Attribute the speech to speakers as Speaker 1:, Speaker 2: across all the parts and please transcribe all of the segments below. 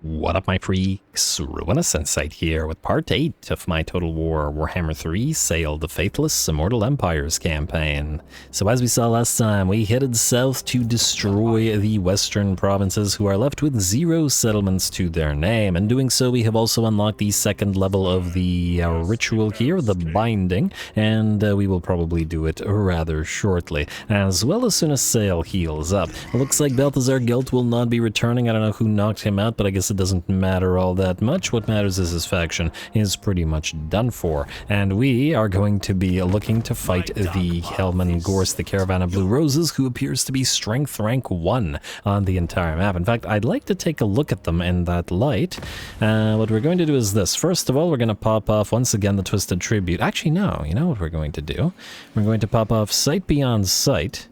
Speaker 1: What up, my freaks? RuinusInsight here with part 8 of my Total War Warhammer 3 Sayl the Faithless Immortal Empires campaign. So as we saw last time, we headed south to destroy the western provinces who are left with 0 settlements to their name. In doing so, we have also unlocked the second level of the ritual here, the binding, and we will probably do it rather shortly, as well as soon as Sayl heals up. It looks like Balthazar Gelt will not be returning. I don't know who knocked him out, but I guess it doesn't matter all that much. What matters is his faction is pretty much done for, and we are going to be looking to fight the Hellman Gorse, the Caravan of Blue Roses, who appears to be strength rank 1 on the entire map. In fact, I'd like to take a look at them in that light. What we're going to do is this. First of all, we're going to pop off once again the Twisted Tribute. Actually, no, you know what we're going to do? We're going to pop off Sight Beyond Sight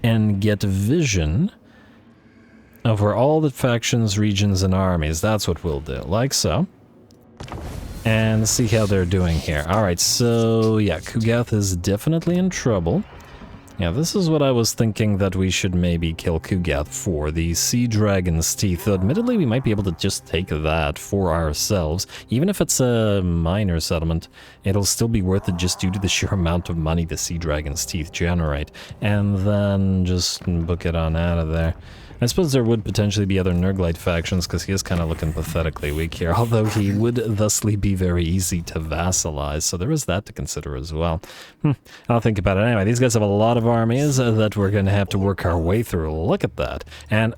Speaker 1: and get Vision over all the factions, regions, and armies. That's what we'll do, like so. And see how they're doing here. Alright, so yeah, Kugath is definitely in trouble. Yeah, this is what I was thinking that we should maybe kill Kugath for, the Sea Dragon's Teeth. Though admittedly, we might be able to just take that for ourselves. Even if it's a minor settlement, it'll still be worth it just due to the sheer amount of money the Sea Dragon's Teeth generate. And then just book it on out of there. I suppose there would potentially be other Nurglite factions, because he is kind of looking pathetically weak here, although he would thusly be very easy to vassalize, so there is that to consider as well. I'll think about it anyway. These guys have a lot of armies that we're going to have to work our way through. Look at that. And,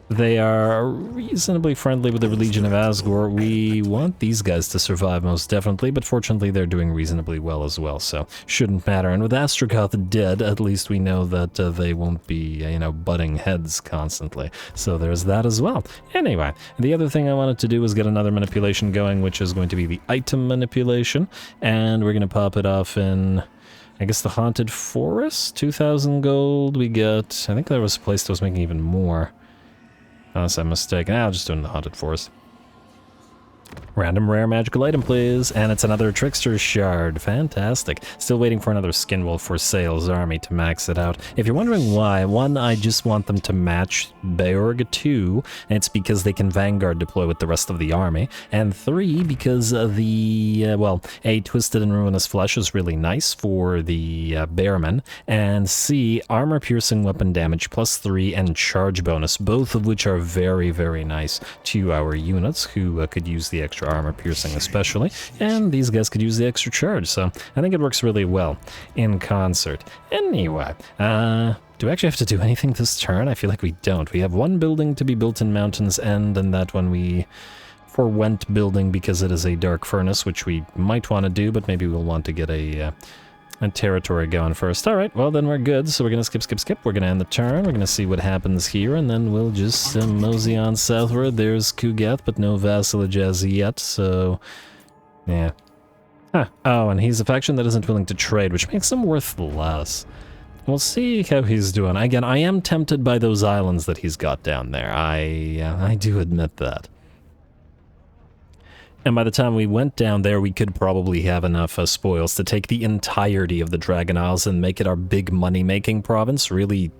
Speaker 1: they are reasonably friendly with the Legion of Asgore. We want these guys to survive most definitely, but fortunately they're doing reasonably well as well, so shouldn't matter. And with Astrogoth dead, at least we know that they won't be, you know, butting heads constantly. So there's that as well. Anyway, the other thing I wanted to do was get another manipulation going, which is going to be the item manipulation, and we're going to pop it off in, I guess, the Haunted Forest. 2,000 gold we get. I think there was a place that was making even more. Unless I'm mistaken. I'll just do it in the Haunted Forest. Random rare magical item, please. And it's another Trickster's Shard. Fantastic. Still waiting for another Skinwolf for Sayl's army to max it out. If you're wondering why, 1, I just want them to match Beorg. 2, it's because they can Vanguard deploy with the rest of the army. And 3, because the, well, A, Twisted and Ruinous Flesh is really nice for the Bearmen. And C, Armor Piercing Weapon Damage +3 and Charge Bonus, both of which are very, very nice to our units who could use the extra armor piercing especially, and these guys could use the extra charge, so I think it works really well in concert. Anyway, do we actually have to do anything this turn? I feel like we don't. We have one building to be built in Mountain's End, and that one we forwent building because it is a dark furnace, which we might want to do, but maybe we'll want to get a territory going first. Alright, well then we're good, so we're gonna skip. We're gonna end the turn, we're gonna see what happens here, and then we'll just mosey on southward. There's Kugath, but no vassalage as yet, so yeah. Oh, and he's a faction that isn't willing to trade, which makes him worth less. We'll see how he's doing. Again, I am tempted by those islands that he's got down there. I do admit that. And by the time we went down there, we could probably have enough spoils to take the entirety of the Dragon Isles and make it our big money-making province. Really,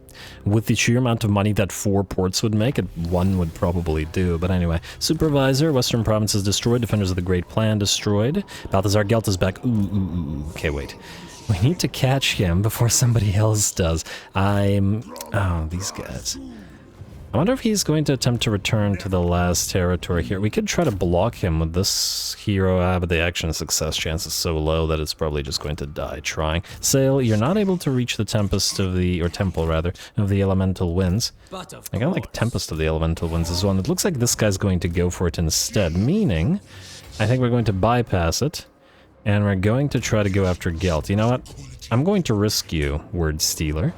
Speaker 1: with the sheer amount of money that 4 ports would make, 1 would probably do. But anyway, Supervisor, Western Provinces destroyed, Defenders of the Great Plan destroyed. Balthazar Gelt is back. Ooh. Okay, wait. We need to catch him before somebody else does. Oh, these guys. I wonder if he's going to attempt to return to the last territory here. We could try to block him with this hero, but the action success chance is so low that it's probably just going to die trying. Sayl, you're not able to reach the Tempest of the, or Temple rather, of the Elemental Winds. I kind of like Tempest of the Elemental Winds as well, and it looks like this guy's going to go for it instead, meaning I think we're going to bypass it, and we're going to try to go after Gelt. You know what? I'm going to risk you, Word Stealer.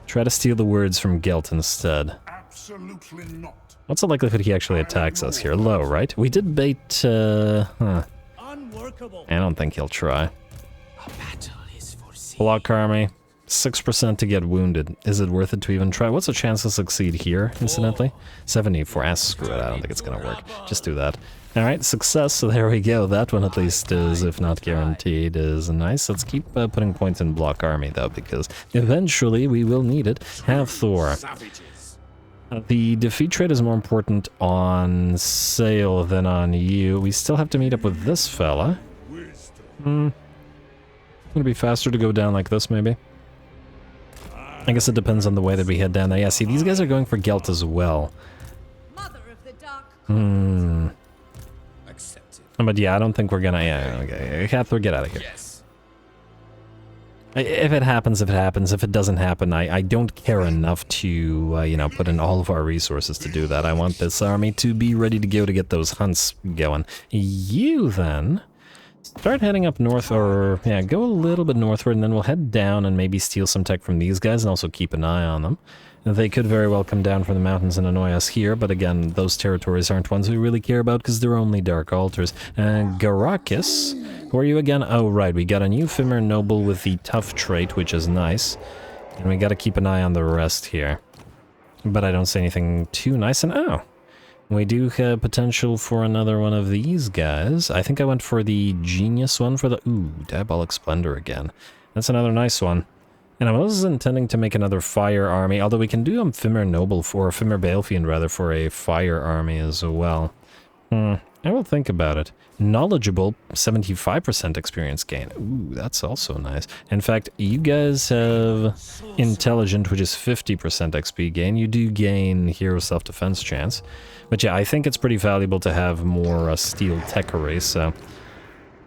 Speaker 1: Try to steal the words from Gelt instead.
Speaker 2: Absolutely not.
Speaker 1: What's the likelihood he actually attacks us here? Low, right? We did bait, I don't think he'll try. Block army, 6% to get wounded. Is it worth it to even try? What's the chance to succeed here, incidentally? 74. Screw it, I don't think it's gonna work. Just do that. Alright, success, so there we go. That one at least is, if not guaranteed, is nice. Let's keep putting points in block army, though, because eventually we will need it. Have Thor. The defeat trait is more important on Sayl than on you. We still have to meet up with this fella. Would it be faster to go down like this, maybe? I guess it depends on the way that we head down there. Yeah, see, these guys are going for Gelt as well. But yeah, I don't think we're gonna... Yeah, okay. Cathar, get out of here.
Speaker 3: Yes.
Speaker 1: If it happens, if it happens. If it doesn't happen, I don't care enough to, you know, put in all of our resources to do that. I want this army to be ready to go to get those hunts going. You, then... Start heading up north, or, yeah, go a little bit northward, and then we'll head down and maybe steal some tech from these guys, and also keep an eye on them. They could very well come down from the mountains and annoy us here, but again, those territories aren't ones we really care about, because they're only Dark Altars. Garakis, who are you again? Oh, right, we got a new Fimir Noble with the Tough trait, which is nice. And we gotta keep an eye on the rest here. But I don't see anything too nice, and oh! We do have potential for another one of these guys. I think I went for the Genius one for the... Ooh, Diabolic Splendor again. That's another nice one. And I was intending to make another fire army, although we can do a Fimir Noble for... Fimir Balefiend, rather, for a fire army as well. I will think about it. Knowledgeable, 75% experience gain. Ooh, that's also nice. In fact, you guys have Intelligent, which is 50% XP gain. You do gain Hero Self-Defense chance. But yeah, I think it's pretty valuable to have more steel tech arrays, so...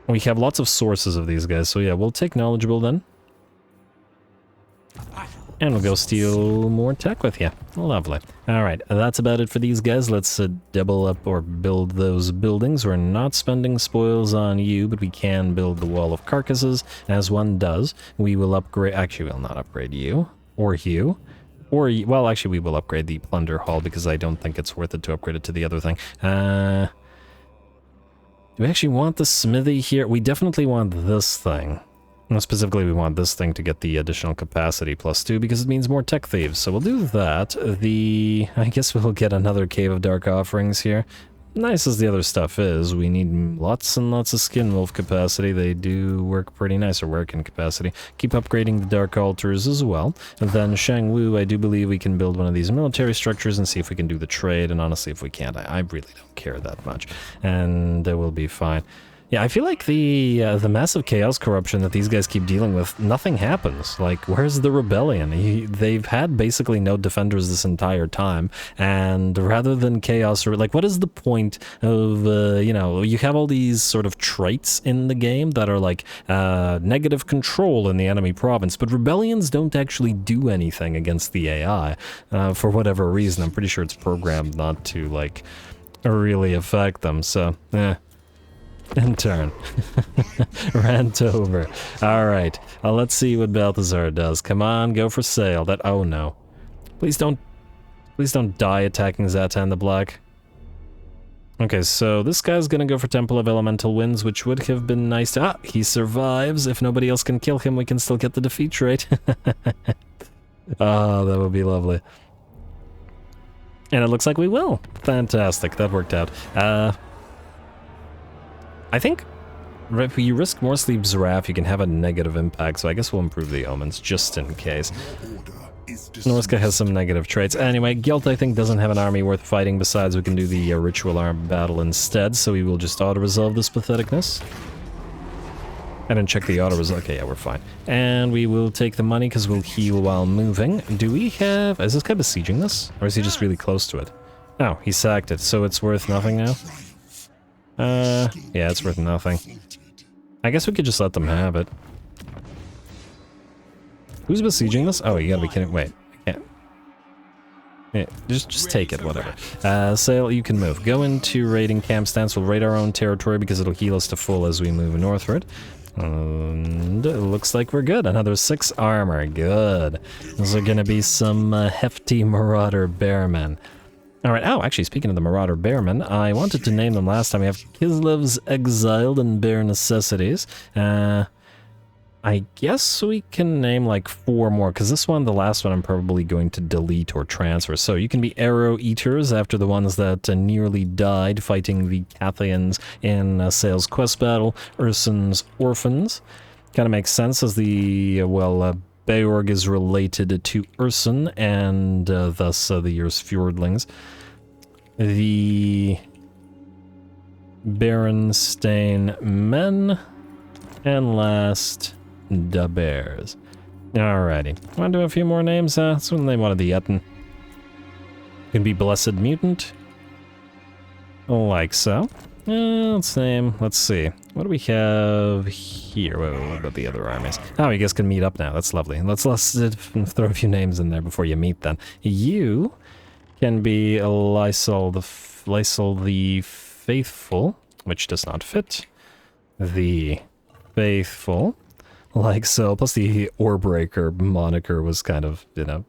Speaker 1: We have lots of sources of these guys, so yeah, we'll take Knowledgeable then. And we'll go steal more tech with you. Lovely. Alright, that's about it for these guys. Let's double up or build those buildings. We're not spending spoils on you, but we can build the Wall of Carcasses, as one does. We will upgrade... Actually, we'll not upgrade you. Or you. Or, well, actually, we will upgrade the Plunder Hall, because I don't think it's worth it to upgrade it to the other thing. Do we actually want the smithy here? We definitely want this thing. Well, specifically, we want this thing to get the additional capacity +2, because it means more tech thieves. So we'll do that. I guess we'll get another Cave of Dark Offerings here. Nice as the other stuff is, we need lots and lots of Skin Wolf capacity. They do work pretty nice, or work in capacity. Keep upgrading the Dark Altars as well. And then Shangwu, I do believe we can build one of these military structures and see if we can do the trade. And honestly, if we can't, I really don't care that much. And it will be fine. Yeah, I feel like the massive chaos corruption that these guys keep dealing with, nothing happens. Like, where's the rebellion? They've had basically no defenders this entire time, and rather than chaos, or like, what is the point of, you know, you have all these sort of traits in the game that are like negative control in the enemy province, but rebellions don't actually do anything against the AI for whatever reason. I'm pretty sure it's programmed not to, like, really affect them, so, In turn. Rant over. Alright, let's see what Balthazar does. Come on, go for Sayl. That... Oh no. Please don't die attacking Zatan the Black. Okay, so this guy's gonna go for Temple of Elemental Winds, which would have been nice to... Ah, he survives. If nobody else can kill him, we can still get the defeat trait. Oh, that would be lovely. And it looks like we will. Fantastic, that worked out. I think if you risk more Sleeves Wrath, you can have a negative impact, so I guess we'll improve the omens just in case. Norsca has some negative traits. Anyway, Gelt, I think, doesn't have an army worth fighting. Besides, we can do the ritual arm battle instead, so we will just auto-resolve this patheticness. I didn't check the auto-resolve. Okay, yeah, we're fine. And we will take the money, because we'll heal while moving. Do we have... Is this guy besieging this? Or is he just really close to it? Oh, he sacked it, so it's worth nothing now? Yeah, it's worth nothing. I guess we could just let them have it. Who's besieging this? Oh, you gotta be kidding. Wait, I can't. Yeah, just take it, whatever. Sayl, you can move. Go into raiding camp stance. We'll raid our own territory because it'll heal us to full as we move northward. And it looks like we're good. Another 6 armor. Good. Those are gonna be some hefty Marauder Bearmen. Alright, oh, actually, speaking of the Marauder Bearmen, I wanted to name them last time. We have Kislev's Exiled and Bare Necessities. I guess we can name like 4 more, because this one, the last one, I'm probably going to delete or transfer. So you can be Arrow Eaters after the ones that nearly died fighting the Cathians in Sayl's quest battle. Ursun's Orphans. Kind of makes sense as the, well, Beorg is related to Ursun, and thus the year's Fjordlings. The Berenstain Men, and last, the Bears. Alrighty. Want to do a few more names? That's when they wanted the Etten. Can be Blessed Mutant. Like so. Let's see. What do we have here? Wait, what about the other armies? Oh, you guys can meet up now. That's lovely. Let's throw a few names in there before you meet then. You can be Lysol the Faithful, which does not fit. The Faithful. Like so, plus the Orebreaker moniker was kind of, you know,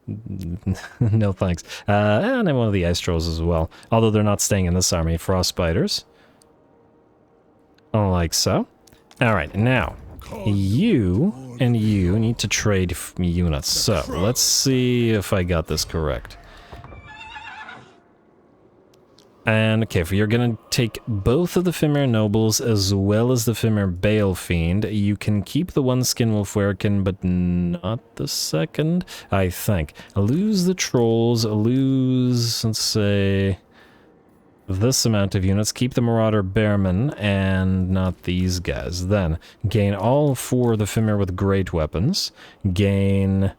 Speaker 1: no thanks. And then one of the Ice Trolls as well, although they're not staying in this army. Frostbiters. Like so. Alright, now, you and you need to trade units. So, let's see if I got this correct. And, okay, if you're gonna take both of the Fimir Nobles as well as the Fimir Balefiend, you can keep the one Skinwolf Werkin, but not the second, I think. Lose the Trolls, lose, let's say, this amount of units, keep the Marauder Bearmen, and not these guys. Then, gain all four of the Fimir with great weapons, gain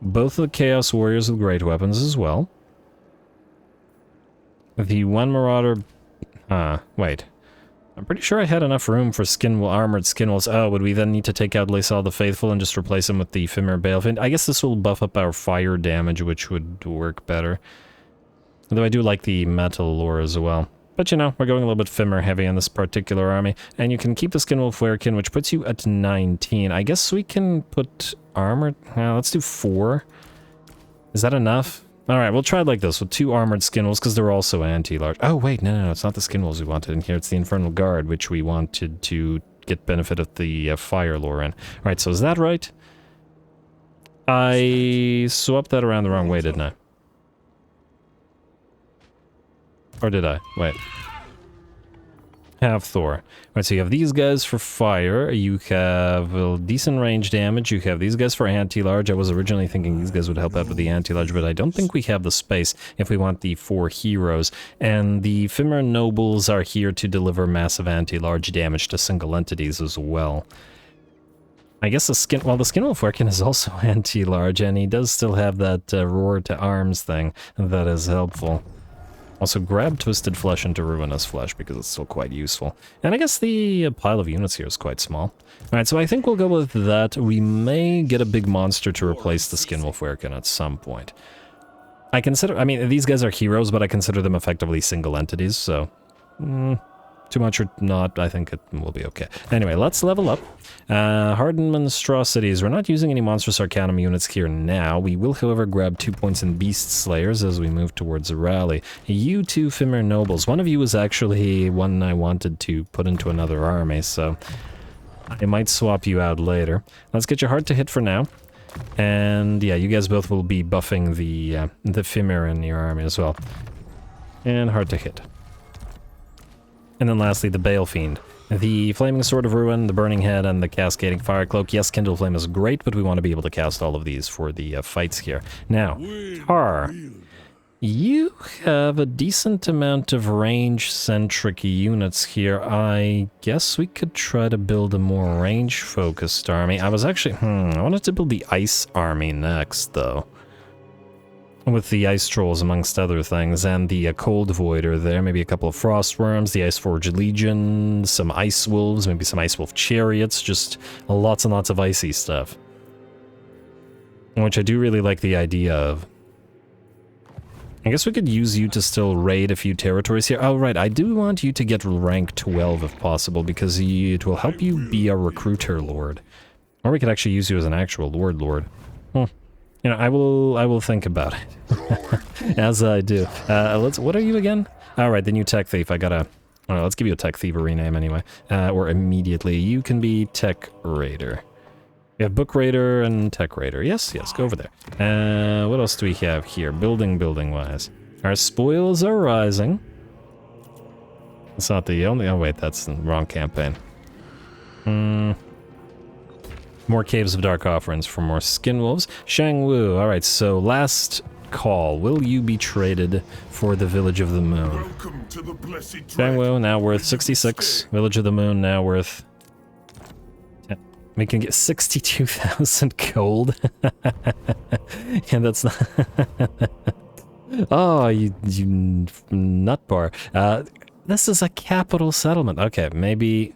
Speaker 1: both of the Chaos Warriors with great weapons as well. The one Marauder... wait. I'm pretty sure I had enough room for armored Skinwolves. Oh, would we then need to take out Sayl the Faithful and just replace him with the Fimir Balefiend? I guess this will buff up our fire damage, which would work better. Although I do like the metal lore as well. But you know, we're going a little bit Fimir heavy on this particular army. And you can keep the Skinwolf Werkin, which puts you at 19. I guess we can put armored... let's do 4. Is that enough? Alright, we'll try it like this, with 2 armored Skinwolves, because they're also anti-large. Oh, wait, no, it's not the Skinwolves we wanted in here, it's the Infernal Guard, which we wanted to get benefit of the fire lore in. Alright, so is that right? I swapped that around the wrong way, didn't I? Or did I? Wait. Have Thor. Alright, so you have these guys for fire, you have a decent range damage, you have these guys for anti-large. I was originally thinking these guys would help out with the anti-large, but I don't think we have the space if we want the 4 heroes. And the Fimir Nobles are here to deliver massive anti-large damage to single entities as well. I guess the Skinwolf Werkin is also anti-large, and he does still have that roar to arms thing that is helpful. Also, grab Twisted Flesh into Ruinous Flesh, because it's still quite useful. And I guess the pile of units here is quite small. Alright, so I think we'll go with that. We may get a big monster to replace the Skinwolf Werkin at some point. I mean, these guys are heroes, but I consider them effectively single entities, so... too much or not, I think it will be okay. Anyway, let's level up. Hardened Monstrosities. We're not using any Monstrous Arcanum units here now. We will, however, grab 2 points in Beast Slayers as we move towards a rally. You 2 Fimir Nobles. One of you is actually one I wanted to put into another army, so I might swap you out later. Let's get you hard to hit for now. And yeah, you guys both will be buffing the Fimir in your army as well. And hard to hit. And then lastly, the Balefiend. The Flaming Sword of Ruin, the Burning Head, and the Cascading Fire Cloak. Yes, Kindle Flame is great, but we want to be able to cast all of these for the fights here. Now, Tar, you have a decent amount of range-centric units here. I guess we could try to build a more range-focused army. I was actually, I wanted to build the Ice Army next, though. With the Ice Trolls, amongst other things, and the Cold Voider there, maybe a couple of Frost Worms, the Iceforged Legion, some Ice Wolves, maybe some Ice Wolf Chariots, just lots and lots of icy stuff. Which I do really like the idea of. I guess we could use you to still raid a few territories here. Oh, right, I do want you to get rank 12 if possible, because it will help you be a Recruiter Lord. Or we could actually use you as an actual Lord. You know, I will think about it, as I do. What are you again? Alright, the new Tech Thief, let's give you a Tech Thievery name anyway. Or immediately, you can be Tech Raider. We have Book Raider and Tech Raider. Yes, go over there. What else do we have here, building-wise? Our spoils are rising. It's not the only, oh wait, that's the wrong campaign. More Caves of Dark Offerings for more Skin Wolves. Shangwu, alright, so last call. Will you be traded for the Village of the Moon?
Speaker 2: Welcome to the blessed
Speaker 1: Shangwu, now worth 66. Village of the Moon, now worth... 10. We can get 62,000 gold. Yeah, that's not... Oh, you nutbar. This is a capital settlement. Okay, maybe...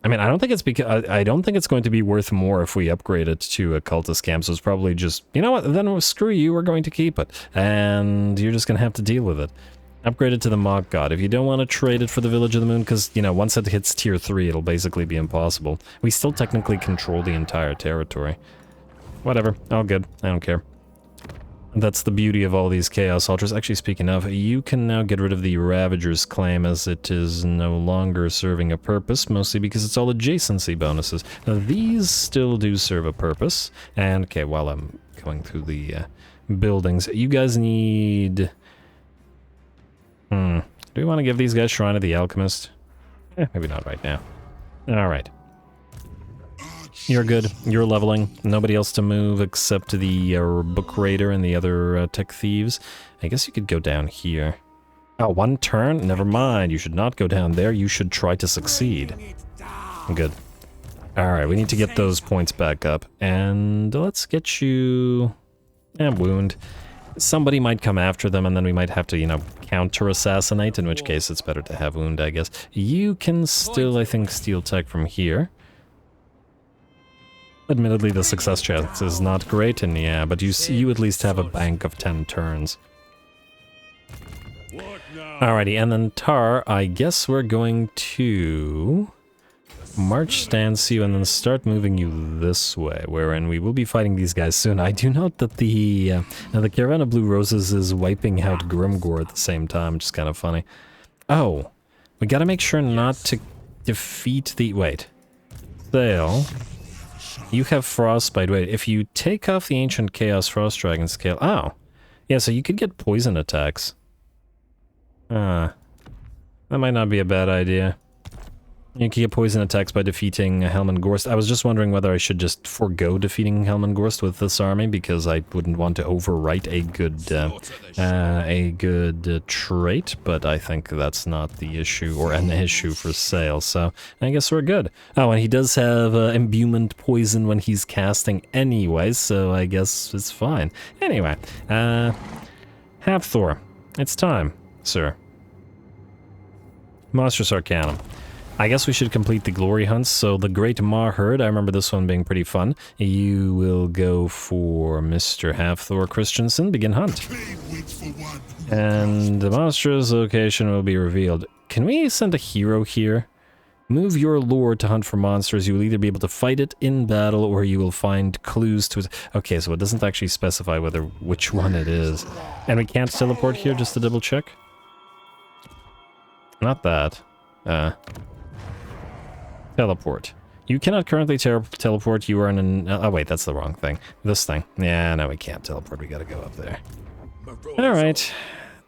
Speaker 1: I mean, I don't think it's because I don't think it's going to be worth more if we upgrade it to a cultist camp. So it's probably just, you know what? Then screw you. We're going to keep it, and you're just gonna have to deal with it. Upgrade it to the Mock God. If you don't want to trade it for the Village of the Moon, because you know once it hits tier 3, it'll basically be impossible. We still technically control the entire territory. Whatever. All good. I don't care. That's the beauty of all these Chaos Altars. Actually, speaking of, you can now get rid of the Ravager's claim as it is no longer serving a purpose, mostly because it's all adjacency bonuses. Now, these still do serve a purpose. And, okay, while I'm going through the buildings, you guys need... Do we want to give these guys Shrine of the Alchemist? Maybe not right now. Alright. You're good. You're leveling. Nobody else to move except the Book Raider and the other Tech Thieves. I guess you could go down here. Oh, 1 turn? Never mind. You should not go down there. You should try to succeed. Good. Alright, we need to get those points back up. And let's get you... wound. Somebody might come after them, and then we might have to, you know, counter-assassinate, in which case it's better to have wound, I guess. You can still, I think, steal tech from here. Admittedly, the success chance is not great, and yeah, but you at least have a bank of 10 turns. Alrighty, and then Tar, I guess we're going to march stance you and then start moving you this way, wherein we will be fighting these guys soon. I do note that the Caravan of Blue Roses is wiping out Grimgore at the same time, which is kind of funny. Oh, we gotta make sure not to defeat the... Wait. Sayl... You have Frostbite. Wait, if you take off the Ancient Chaos Frost Dragon scale... Oh. Yeah, so you could get poison attacks. That might not be a bad idea. You can get poison attacks by defeating Helmengorst. I was just wondering whether I should just forego defeating Helmengorst with this army, because I wouldn't want to overwrite a good trait, but I think that's not the issue, or an issue for Sayl, so I guess we're good. Oh, and he does have imbuement poison when he's casting anyway, so I guess it's fine. Anyway, Hafthor, it's time, sir. Monstrous Arcanum. I guess we should complete the glory hunts. So the Great Maw Herd, I remember this one being pretty fun. You will go for Mr. Hafthor Christensen, begin hunt. And the monster's location will be revealed. Can we send a hero here? Move your lord to hunt for monsters. You will either be able to fight it in battle or you will find clues to it. Okay, so it doesn't actually specify which one it is. And we can't teleport here, just to double check? Not that. Teleport. You cannot currently teleport. You are in an... oh, wait, that's the wrong thing. This thing. Yeah, no, we can't teleport. We gotta go up there. Alright.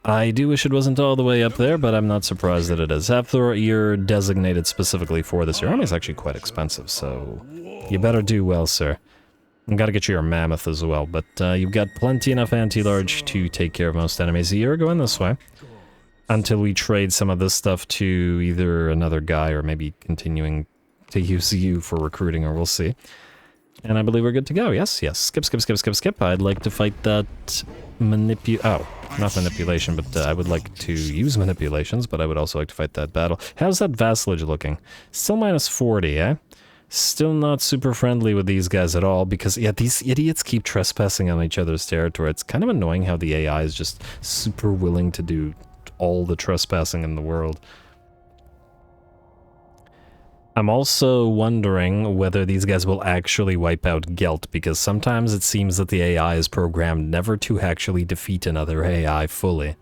Speaker 1: I do wish it wasn't all the way up there, but I'm not surprised that it is. Hafthor, you're designated specifically for this. Your army is actually quite expensive, so... you better do well, sir. I've got to get you your mammoth as well, but you've got plenty enough anti-large to take care of most enemies. You're going this way. Until we trade some of this stuff to either another guy or maybe continuing to use you for recruiting, or we'll see. And I believe we're good to go. Yes, yes. Skip, skip, skip, skip, skip. I'd like to fight that not manipulation, but I would like to use manipulations, but I would also like to fight that battle. How's that vassalage looking? Still minus 40, eh? Still not super friendly with these guys at all, because, yeah, these idiots keep trespassing on each other's territory. It's kind of annoying how the AI is just super willing to do all the trespassing in the world. I'm also wondering whether these guys will actually wipe out Gelt, because sometimes it seems that the AI is programmed never to actually defeat another AI fully.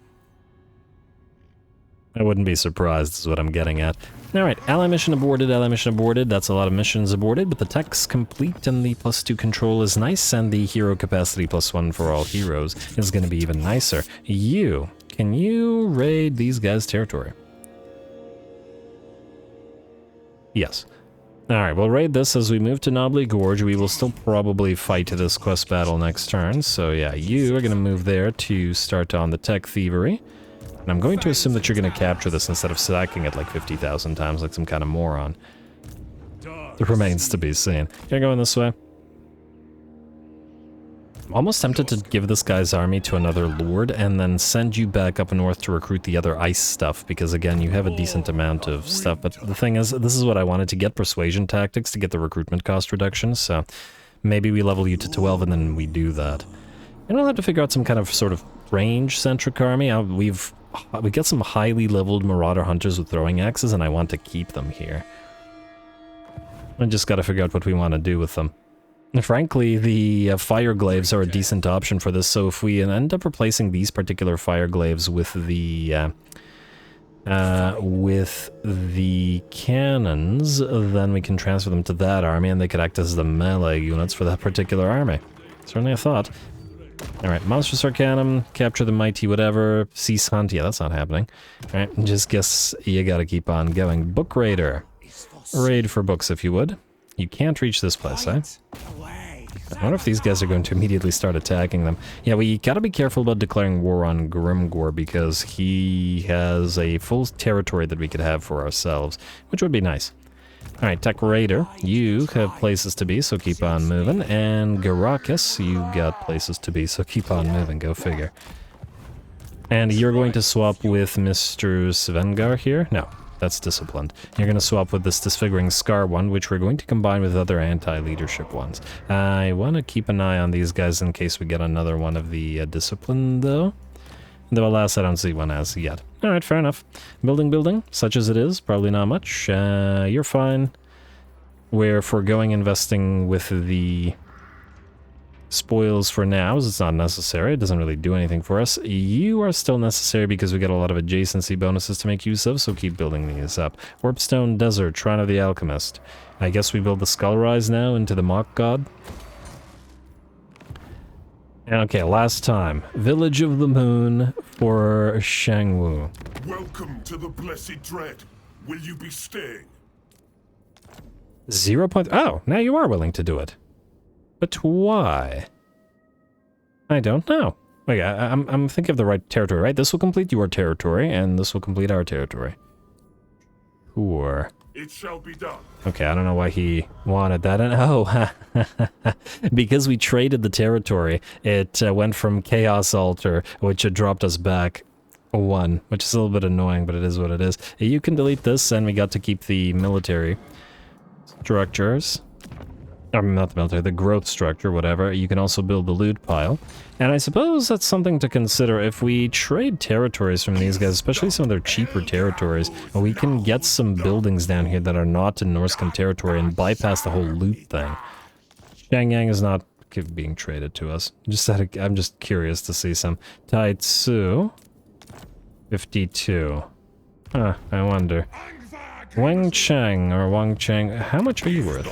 Speaker 1: I wouldn't be surprised, is what I'm getting at. Alright, ally mission aborted, ally mission aborted. That's a lot of missions aborted, but the tech's complete and the +2 control is nice, and the hero capacity +1 for all heroes is going to be even nicer. Can you raid these guys' territory? Yes. Alright, we'll raid this as we move to Knobbly Gorge. We will still probably fight this quest battle next turn. So yeah, you are going to move there to start on the tech thievery. And I'm going to assume that you're going to capture this instead of stacking it like 50,000 times like some kind of moron. It remains to be seen. You're going this way. I'm almost tempted to give this guy's army to another lord and then send you back up north to recruit the other ice stuff, because again, you have a decent amount of stuff. But the thing is, this is what I wanted, to get persuasion tactics to get the recruitment cost reduction, so maybe we level you to 12 and then we do that. And we'll have to figure out some kind of sort of range-centric army. We got some highly leveled marauder hunters with throwing axes, and I want to keep them here. I just gotta figure out what we want to do with them. And frankly, the fire glaives are a decent option for this, so if we end up replacing these particular fire glaives with the cannons, then we can transfer them to that army, and they could act as the melee units for that particular army. Certainly a thought. Alright, Monstrous Arcanum, capture the mighty whatever, cease hunt, yeah, that's not happening. Alright, just guess you gotta keep on going. Book Raider. Raid for books, if you would. You can't reach this place, eh? I wonder if these guys are going to immediately start attacking them. Yeah, we gotta be careful about declaring war on Grimgor, because he has a full territory that we could have for ourselves, which would be nice. Alright, Tech Raider, you have places to be, so keep on moving. And Garakas, you got places to be, so keep on moving, go figure. And you're going to swap with Mr. Svengar here? No. That's disciplined. You're going to swap with this Disfiguring Scar one, which we're going to combine with other anti-leadership ones. I want to keep an eye on these guys in case we get another one of the discipline, though. Though, alas, I don't see one as yet. Alright, fair enough. Building, such as it is, probably not much. You're fine. We're foregoing investing with the spoils for now, as it's not necessary. It doesn't really do anything for us. You are still necessary because we get a lot of adjacency bonuses to make use of, so keep building these up. Warpstone Desert, Shrine of the Alchemist. I guess we build the Skull Rise now into the Mock God. Okay, last time. Village of the Moon for Shangwu.
Speaker 2: Welcome to the Blessed Dread. Will you be staying?
Speaker 1: 0. Oh, now you are willing to do it. But why? I don't know. Wait, I'm thinking of the right territory, right? This will complete your territory, and this will complete our territory. Sure.
Speaker 2: It shall be done.
Speaker 1: Okay, I don't know why he wanted that. And oh, because we traded the territory, it went from Chaos Altar, which had dropped us back 1, which is a little bit annoying, but it is what it is. You can delete this, and we got to keep the military structures. Not the military, the growth structure, whatever. You can also build the loot pile. And I suppose that's something to consider. If we trade territories from these guys, especially some of their cheaper territories, we can get some buildings down here that are not in Norscan territory and bypass the whole loot thing. Shangyang is not being traded to us. I'm just curious to see some. Taitsu. 52. Huh, I wonder. Wang Chang or Wang Chang, how much are you worth?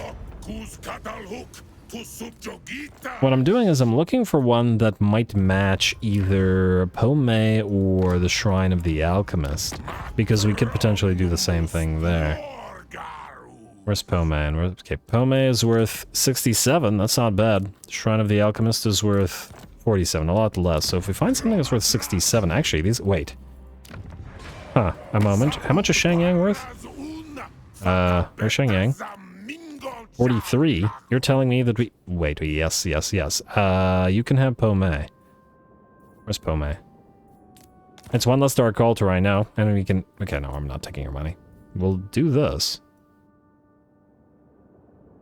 Speaker 1: What I'm doing is I'm looking for one that might match either Pomei or the Shrine of the Alchemist, because we could potentially do the same thing there. Where's Pomei? Okay, Pomei is worth 67, that's not bad. Shrine of the Alchemist is worth 47, a lot less. So if we find something that's worth 67, actually, wait. Huh, a moment. How much is Shangyang worth? Where's Shangyang? 43? You're telling me that we... Wait, yes. You can have Pomei. Where's Pomei? It's one less Dark Altar, I know. And we can... Okay, no, I'm not taking your money. We'll do this.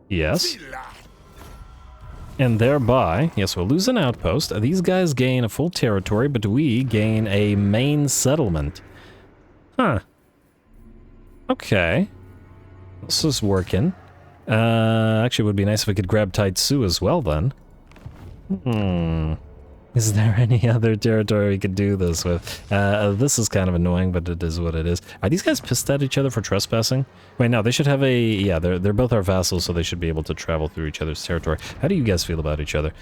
Speaker 1: Yes. And thereby, yes, we'll lose an outpost. These guys gain a full territory, but we gain a main settlement. Huh. Okay. This is working. Actually, it would be nice if we could grab Taitsu as well, then. Is there any other territory we could do this with? This is kind of annoying, but it is what it is. Are these guys pissed at each other for trespassing? Wait, no, they should have a... Yeah, they're both our vassals, so they should be able to travel through each other's territory. How do you guys feel about each other?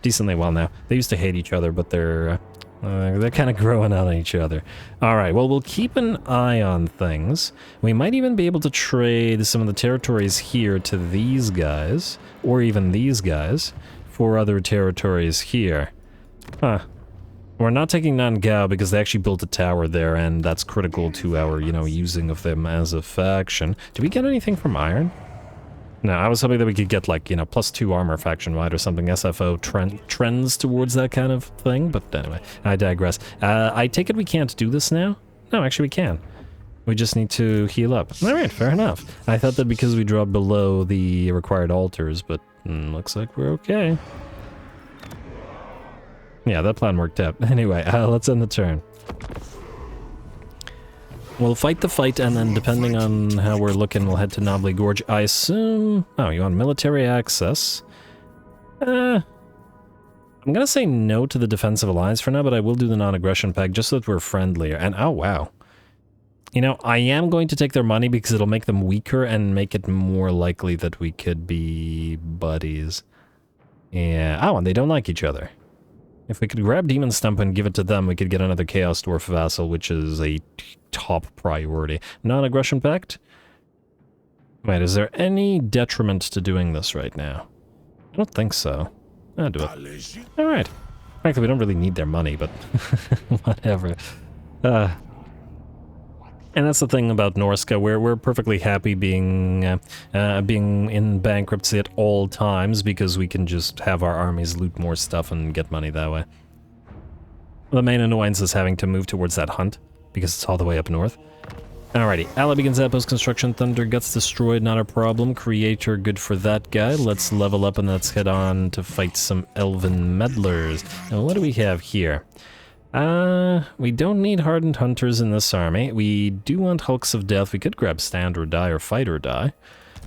Speaker 1: Decently well now. They used to hate each other, but they're They're kind of growing on each other. Alright, well, we'll keep an eye on things. We might even be able to trade some of the territories here to these guys, or even these guys, for other territories here. Huh. We're not taking Nangao because they actually built a tower there, and that's critical to our, you know, using of them as a faction. Do we get anything from Iron? No, I was hoping that we could get, like, you know, +2 armor faction-wide or something. SFO trends towards that kind of thing, but anyway, I digress. I take it we can't do this now? No, actually we can. We just need to heal up. Alright, fair enough. I thought that because we dropped below the required altars, but looks like we're okay. Yeah, that plan worked out. Anyway, let's end the turn. We'll fight the fight, and then depending on how we're looking, we'll head to Knobbly Gorge. I assume... Oh, you want military access? I'm gonna say no to the Defensive Alliance for now, but I will do the non-aggression pact just so that we're friendlier. And, oh wow. You know, I am going to take their money because it'll make them weaker and make it more likely that we could be buddies. Yeah. Oh, and they don't like each other. If we could grab Demon Stump and give it to them, we could get another Chaos Dwarf vassal, which is a top priority. Non-aggression pact? Wait, is there any detriment to doing this right now? I don't think so. I'll do it. Alright. Frankly, we don't really need their money, but whatever. And that's the thing about Norsca, we're perfectly happy being in bankruptcy at all times because we can just have our armies loot more stuff and get money that way. The main annoyance is having to move towards that hunt because it's all the way up north. Alrighty, Ally begins outpost construction, Thunder Guts destroyed, not a problem. Creator, good for that guy. Let's level up and let's head on to fight some Elven Meddlers. Now, what do we have here? We don't need Hardened Hunters in this army. We do want Hulks of Death. We could grab Stand or Die or Fight or Die.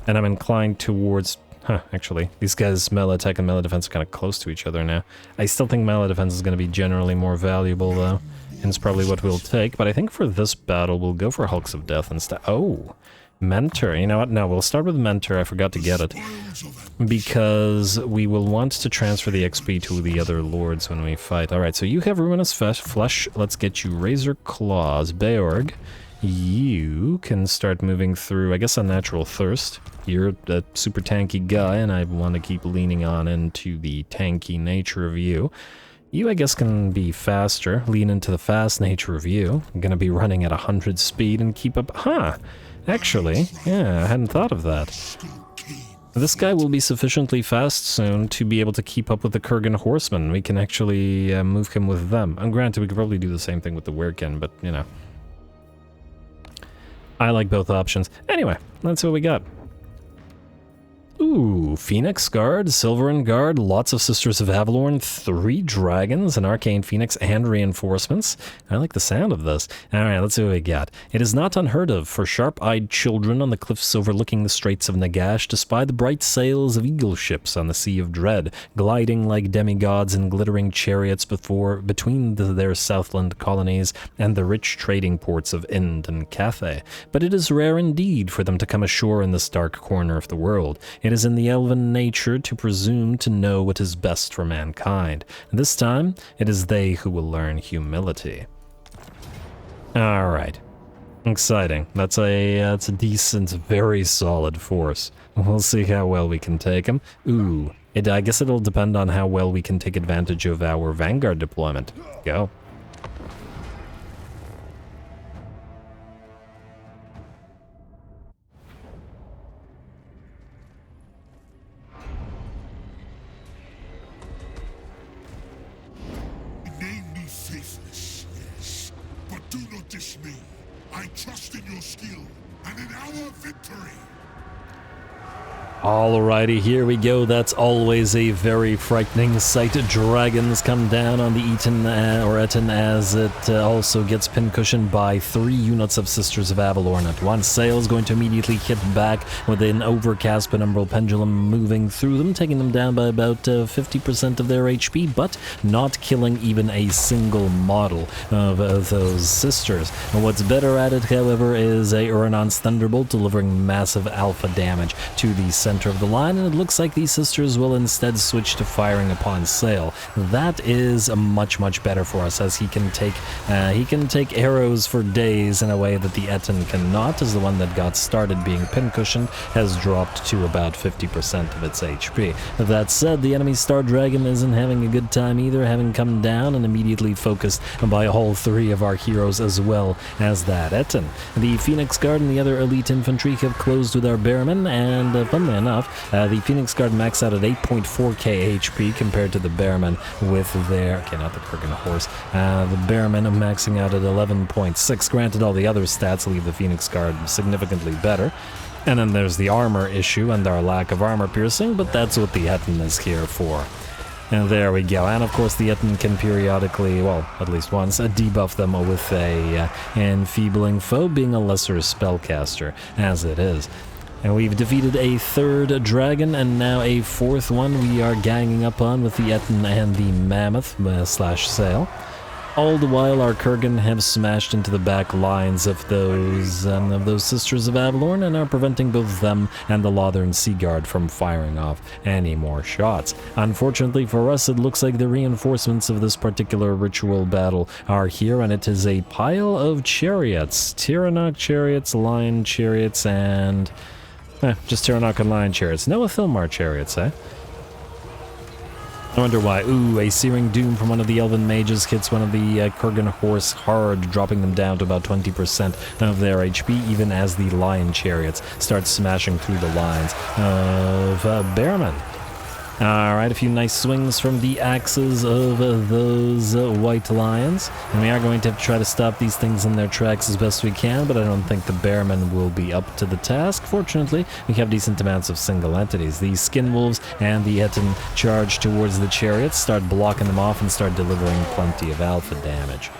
Speaker 1: And I'm inclined towards... actually, these guys' melee attack and melee defense are kind of close to each other now. I still think melee defense is going to be generally more valuable, though. And it's probably what we'll take. But I think for this battle, we'll go for Hulks of Death instead. Oh! Mentor. You know what? No, we'll start with Mentor. I forgot to get it. Because we will want to transfer the XP to the other lords when we fight. Alright, so you have Ruinous Flesh. Let's get you Razor Claws. Beorg, you can start moving through, I guess, Unnatural Thirst. You're a super tanky guy, and I want to keep leaning on into the tanky nature of you. You, I guess, can be faster. Lean into the fast nature of you. I'm gonna be running at 100 speed and keep up... Actually, yeah, I hadn't thought of that. This guy will be sufficiently fast soon to be able to keep up with the Kurgan Horsemen. We can actually move him with them. And granted, we could probably do the same thing with the Werekin, but, you know. I like both options. Anyway, that's what we got. Ooh, Phoenix Guard, Silverin Guard, lots of Sisters of Avalorn, 3 dragons, an Arcane Phoenix, and reinforcements. I like the sound of this. Alright, let's see what we got. It is not unheard of for sharp-eyed children on the cliffs overlooking the Straits of Nagash to spy the bright sails of eagle ships on the Sea of Dread, gliding like demigods in glittering chariots between their Southland colonies and the rich trading ports of Ind and Cathay. But it is rare indeed for them to come ashore in this dark corner of the world. It is in the elven nature to presume to know what is best for mankind. And this time, it is they who will learn humility. Alright. Exciting. That's a decent, very solid force. We'll see how well we can take them. Ooh. I guess it'll depend on how well we can take advantage of our Vanguard deployment. Go.
Speaker 2: I trust in your skill and in our victory.
Speaker 1: Alrighty, here we go. That's always a very frightening sight. Dragons come down on the Eton as it also gets pincushioned by 3 units of Sisters of Avalorn at once. Sayl going to immediately hit back with an overcast penumbral pendulum moving through them, taking them down by about 50% of their HP, but not killing even a single model of those sisters. And what's better at it, however, is a Urnon's Thunderbolt delivering massive alpha damage to the center center of the line, and it looks like these sisters will instead switch to firing upon Sayl. That is much better for us, as he can take arrows for days in a way that the Etten cannot, as the one that got started being pincushioned has dropped to about 50% of its HP. That said, the enemy Star Dragon isn't having a good time either, having come down and immediately focused by all three of our heroes as well as that Etten. The Phoenix Guard and the other elite infantry have closed with our Bearmen, and funnily enough, the Phoenix Guard max out at 8.4k HP compared to the Bearmen with their, okay, not the Kurgan Horse, the Bearmen maxing out at 11.6. Granted, all the other stats leave the Phoenix Guard significantly better. And then there's the armor issue and our lack of armor piercing, but that's what the Etten is here for. And there we go. And of course the Etten can periodically, well, at least once, debuff them with a enfeebling foe, being a lesser spellcaster, as it is. And we've defeated a third dragon, and now a fourth one we are ganging up on with the Etten and the Mammoth slash Sayl. All the while, our Kurgan have smashed into the back lines of those Sisters of Avalorn and are preventing both them and the Lothern Sea Guard from firing off any more shots. Unfortunately for us, it looks like the reinforcements of this particular ritual battle are here, and it is a pile of chariots. Tiranoc chariots, Lion chariots, and... just Tiranoc and Lion chariots. No Athilmar chariots, eh? I wonder why. Ooh, a Searing Doom from one of the Elven Mages hits one of the Kurgan Horse hard, dropping them down to about 20% of their HP, even as the Lion Chariots start smashing through the lines of Bearmen. Alright, a few nice swings from the axes of those white lions. And we are going to have to try to stop these things in their tracks as best we can, but I don't think the Bearmen will be up to the task. Fortunately, we have decent amounts of single entities. The Skin Wolves and the Etten charge towards the chariots, start blocking them off, and start delivering plenty of alpha damage.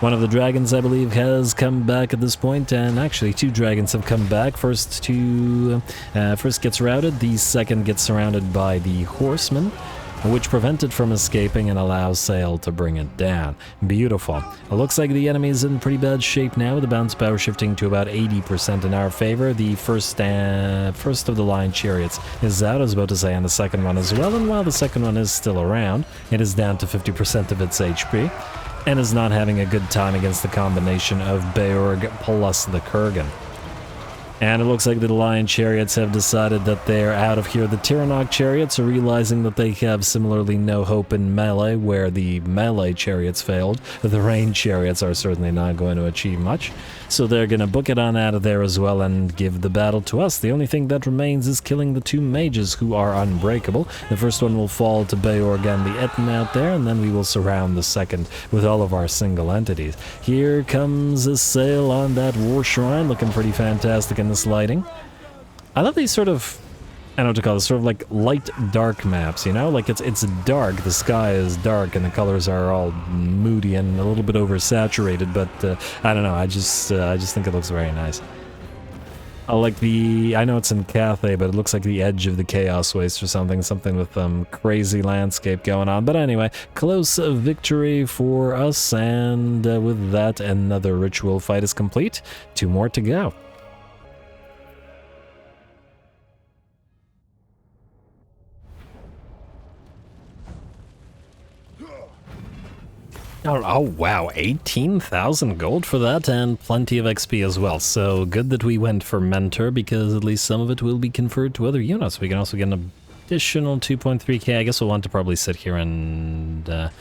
Speaker 1: One of the dragons, I believe, has come back at this point, and actually two dragons have come back. First gets routed, the second gets surrounded by the horsemen, which prevent it from escaping and allows Sayl to bring it down. Beautiful. It looks like the enemy is in pretty bad shape now, with the bounce power shifting to about 80% in our favor. The first of the Lion Chariots is out, I was about to say, and the second one as well, and while the second one is still around, it is down to 50% of its HP. And is not having a good time against the combination of Beorg plus the Kurgan. And it looks like the Lion Chariots have decided that they're out of here. The Tiranoc Chariots are realizing that they have similarly no hope in melee, where the melee Chariots failed. The Rain Chariots are certainly not going to achieve much. So they're going to book it on out of there as well and give the battle to us. The only thing that remains is killing the two mages, who are unbreakable. The first one will fall to Beorg and the Etten out there, and then we will surround the second with all of our single entities. Here comes a Sayl on that War Shrine, looking pretty fantastic in this lighting. I love these sort of, I don't know what to call this, sort of like light dark maps, you know? Like it's dark, the sky is dark, and the colors are all moody and a little bit oversaturated, but I don't know, I just think it looks very nice. I like I know it's in Cathay, but it looks like the edge of the Chaos Waste or something with crazy landscape going on. But anyway, close victory for us, and with that, another ritual fight is complete. 2 more to go. Oh wow, 18,000 gold for that, and plenty of XP as well. So good that we went for Mentor, because at least some of it will be conferred to other units. We can also get an additional 2.3k. I guess we'll want to probably sit here and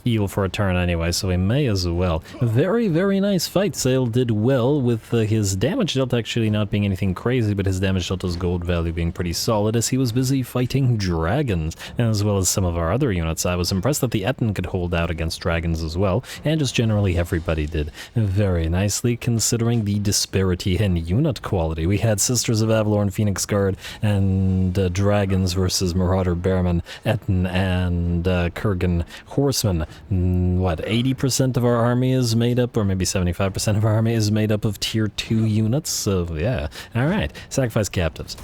Speaker 1: heal for a turn anyway, so we may as well. Very, very nice fight. Sayl did well with his damage dealt actually not being anything crazy, but his damage dealt as gold value being pretty solid, as he was busy fighting dragons, as well as some of our other units. I was impressed that the Etten could hold out against dragons as well, and just generally everybody did very nicely, considering the disparity in unit quality. We had Sisters of Avalorn, Phoenix Guard, and dragons versus Marauder Bearmen, Etten, and Kurgan Horsemen. What, 80% of our army is made up, or maybe 75% of our army is made up of tier 2 units, so yeah. Alright, sacrifice captives.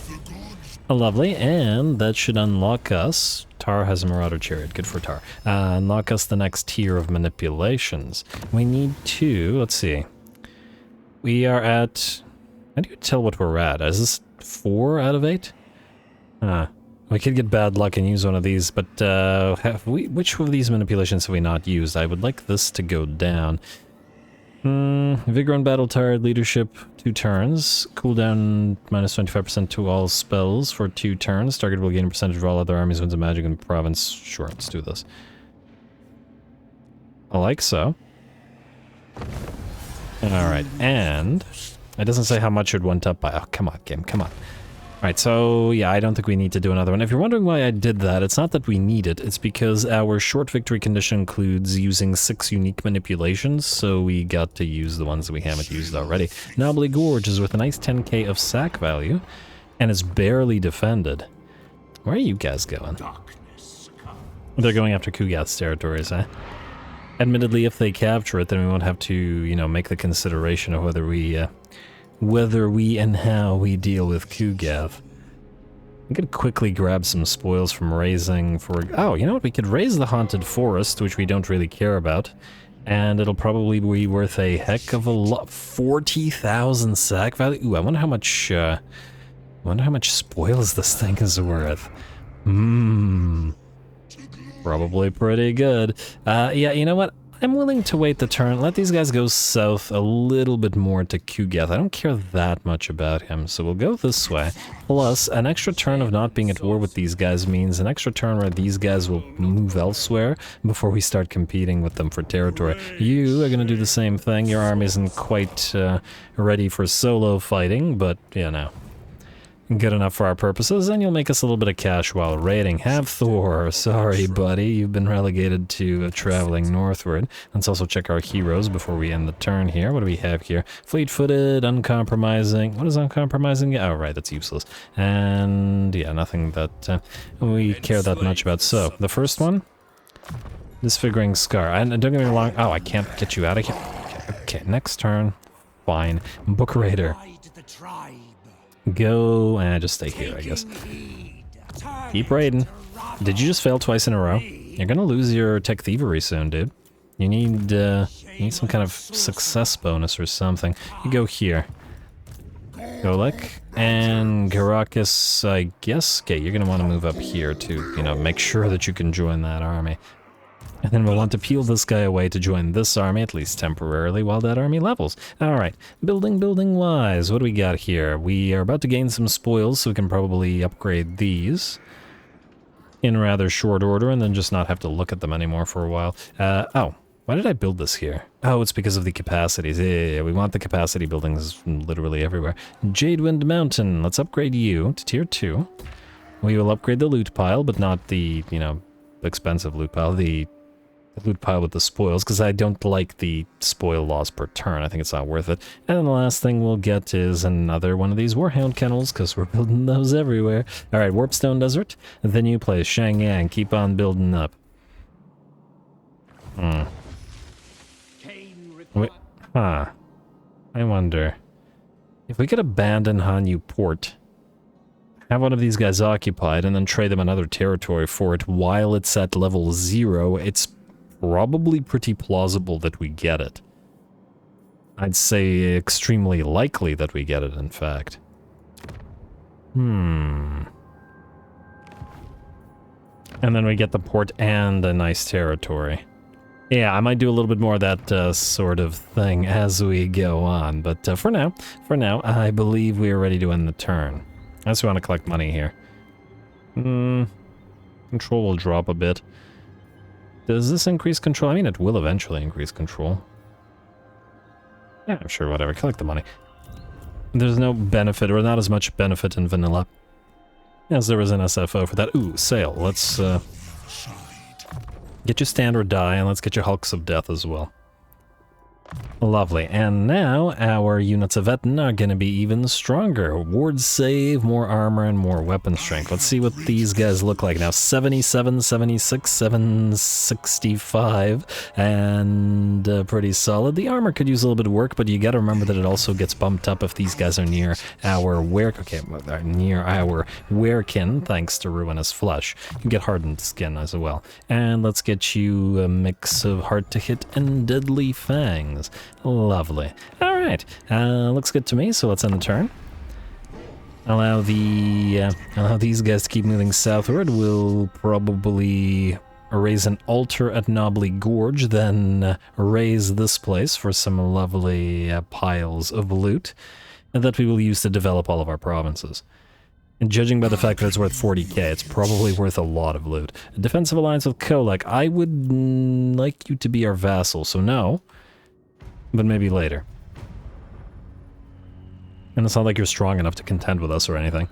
Speaker 1: Lovely, and that should unlock us. Tar has a Marauder Chariot, good for Tar. Unlock us the next tier of manipulations. We need to, let's see. We are at, how do you tell what we're at? Is this 4 out of 8? Huh. We could get bad luck and use one of these, but which of these manipulations have we not used? I would like this to go down. Vigor on battle tired, leadership, 2 turns. Cooldown minus 25% to all spells for 2 turns. Target will gain a percentage of all other armies, wins a magic in the province. Sure, let's do this. I like so. Alright, and it doesn't say how much it went up by. Oh, come on, game, come on. Alright, so yeah, I don't think we need to do another one. If you're wondering why I did that, it's not that we need it, it's because our short victory condition includes using 6 unique manipulations, so we got to use the ones that we haven't used already. Knobbly Gorge is with a nice 10k of sack value, and it's barely defended. Where are you guys going? They're going after Kugath's territories, eh? Admittedly, if they capture it, then we won't have to, you know, make the consideration of whether we and how we deal with Kugath. We could quickly grab some spoils from raising for... Oh, you know what? We could raise the Haunted Forest, which we don't really care about. And it'll probably be worth a heck of a lot. 40,000 sack value? Ooh, I wonder how much spoils this thing is worth. Probably pretty good. Yeah, you know what? I'm willing to wait the turn. Let these guys go south a little bit more to Kugath. I don't care that much about him, so we'll go this way. Plus, an extra turn of not being at war with these guys means an extra turn where these guys will move elsewhere before we start competing with them for territory. You are going to do the same thing. Your army isn't quite ready for solo fighting, but, you know, good enough for our purposes, and you'll make us a little bit of cash while raiding. Have Thor. Sorry, buddy. You've been relegated to traveling northward. Let's also check our heroes before we end the turn here. What do we have here? Fleet-footed, uncompromising. What is uncompromising? Oh, right, that's useless. And, yeah, nothing that we care that much about. So, the first one? Disfiguring Scar. And don't get me wrong. Oh, I can't get you out of here. Okay, next turn. Fine. Book Raider. Go, and just stay here, I guess. Keep raiding. Did you just fail twice in a row? You're gonna lose your tech thievery soon, dude. You need some kind of success bonus or something. You go here. Golek and Garakis, I guess. Okay, you're gonna want to move up here to, you know, make sure that you can join that army. And then we'll want to peel this guy away to join this army, at least temporarily, while that army levels. Alright, building-wise, what do we got here? We are about to gain some spoils, so we can probably upgrade these in rather short order, and then just not have to look at them anymore for a while. Oh, why did I build this here? Oh, it's because of the capacities. Yeah, we want the capacity buildings literally everywhere. Jadewind Mountain, let's upgrade you to tier 2. We will upgrade the loot pile, but not the, you know, expensive loot pile, the loot pile with the spoils, because I don't like the spoil loss per turn. I think it's not worth it. And then the last thing we'll get is another one of these Warhound kennels, because we're building those everywhere. Alright, Warpstone Desert, the new place, Shangyang, keep on building up. Wait, I wonder if we could abandon Hanyu Port, have one of these guys occupied, and then trade them another territory for it while it's at level 0, it's probably pretty plausible that we get it. I'd say extremely likely that we get it, in fact. And then we get the port and a nice territory. Yeah, I might do a little bit more of that sort of thing as we go on, but for now, I believe we are ready to end the turn. I just want to collect money here. Control will drop a bit. Does this increase control? I mean, it will eventually increase control. Yeah, sure, whatever. Collect the money. There's no benefit, or not as much benefit in vanilla as there is in SFO for that. Ooh, Sayl. Let's get your stand or die, and let's get your hulks of death as well. Lovely. And now our units of Etten are going to be even stronger. Ward save, more armor, and more weapon strength. Let's see what these guys look like now. 77, 76, 765, and pretty solid. The armor could use a little bit of work, but you got to remember that it also gets bumped up if these guys are near our werekin, thanks to Ruinous flesh. You can get hardened skin as well. And let's get you a mix of hard to hit and deadly fangs. Lovely. Alright, looks good to me, so let's end the turn. allow these guys to keep moving southward. We'll probably raise an altar at Knobbly Gorge, then raise this place for some lovely piles of loot that we will use to develop all of our provinces. And judging by the fact that it's worth 40k, it's probably worth a lot of loot. A defensive alliance with Kolak. I would like you to be our vassal, so no, but maybe later. And it's not like you're strong enough to contend with us or anything.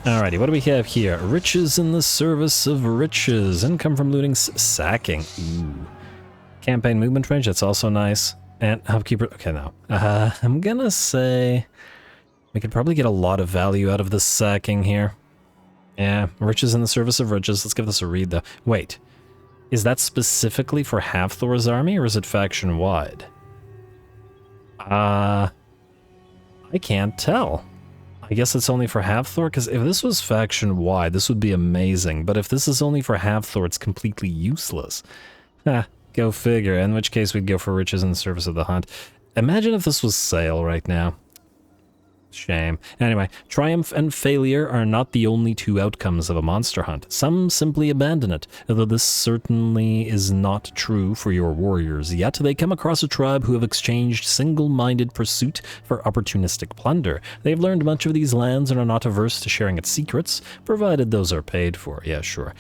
Speaker 1: Alrighty, what do we have here? Riches in the service of riches. Income from looting, sacking. Ooh. Campaign movement range, that's also nice. And upkeeper, okay now. I'm gonna say we could probably get a lot of value out of this sacking here. Yeah, riches in the service of riches. Let's give this a read though. Wait, is that specifically for Halfthor's army or is it faction wide? I can't tell. I guess it's only for Halfthor, because if this was faction-wide, this would be amazing, but if this is only for Halfthor, it's completely useless. Go figure, in which case we'd go for riches in the service of the hunt. Imagine if this was Sayl right now. Shame. Anyway, triumph and failure are not the only two outcomes of a monster hunt. Some simply abandon it, although this certainly is not true for your warriors. Yet they come across a tribe who have exchanged single-minded pursuit for opportunistic plunder. They've learned much of these lands and are not averse to sharing its secrets, provided those are paid for. Yeah, sure.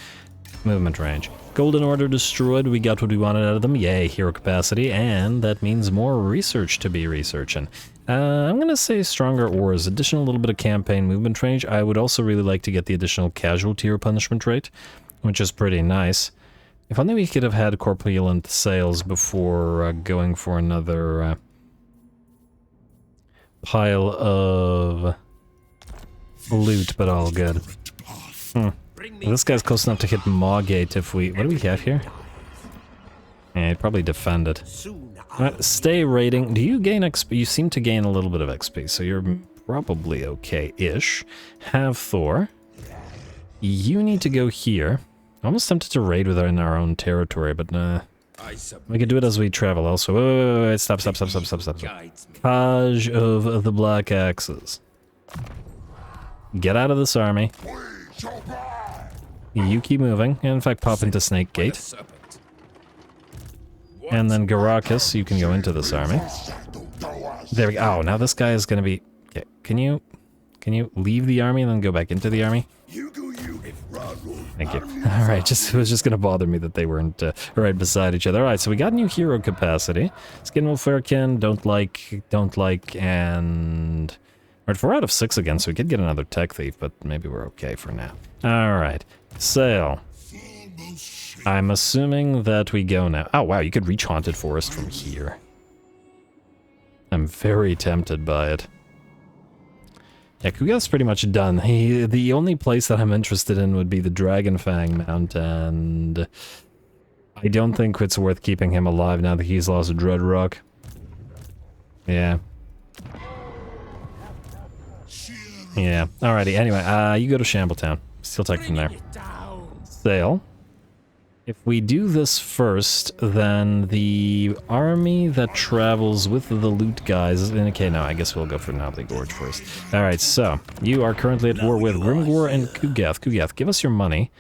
Speaker 1: Movement range. Golden Order destroyed, we got what we wanted out of them, yay, hero capacity, and that means more research to be researching. I'm gonna say stronger ores, additional little bit of campaign movement range. I would also really like to get the additional casualty or punishment rate, which is pretty nice. If only we could have had corpulent sales before going for another pile of loot, but all good. This guy's close enough to hit Mawgate if we... What do we have here? Yeah, he'd probably defend it. Stay rating. Do you gain XP? You seem to gain a little bit of XP, so you're probably okay-ish. Halfthor. You need to go here. I'm almost tempted to raid within our own territory, but we could do it as we travel elsewhere. Wait, stop. Taj of the Black Axes. Get out of this army. You keep moving. In fact, pop into Snake Gate. And then Garakas, you can go into this army. There we go. Oh, now this guy is going to be... Okay, can you leave the army and then go back into the army? Thank you. Alright, it was just going to bother me that they weren't right beside each other. Alright, so we got new hero capacity. Skinwolf Fairkin, don't like, and... We're at 4 out of 6 again, so we could get another tech thief, but maybe we're okay for now. Alright, Sayl. I'm assuming that we go now. Oh wow, you could reach Haunted Forest from here. I'm very tempted by it. Yeah, Kugath's pretty much done. The only place that I'm interested in would be the Dragonfang Mount, and I don't think it's worth keeping him alive now that he's lost Dreadrock. Yeah. Yeah, alrighty, anyway, you go to Shambletown. Steel Tech from there. Sayl. If we do this first, then the army that travels with the loot guys... Okay, no, I guess we'll go for Knobbly Gorge first. Alright, so, you are currently at war with Grimgor and Kugath. Kugath, give us your money.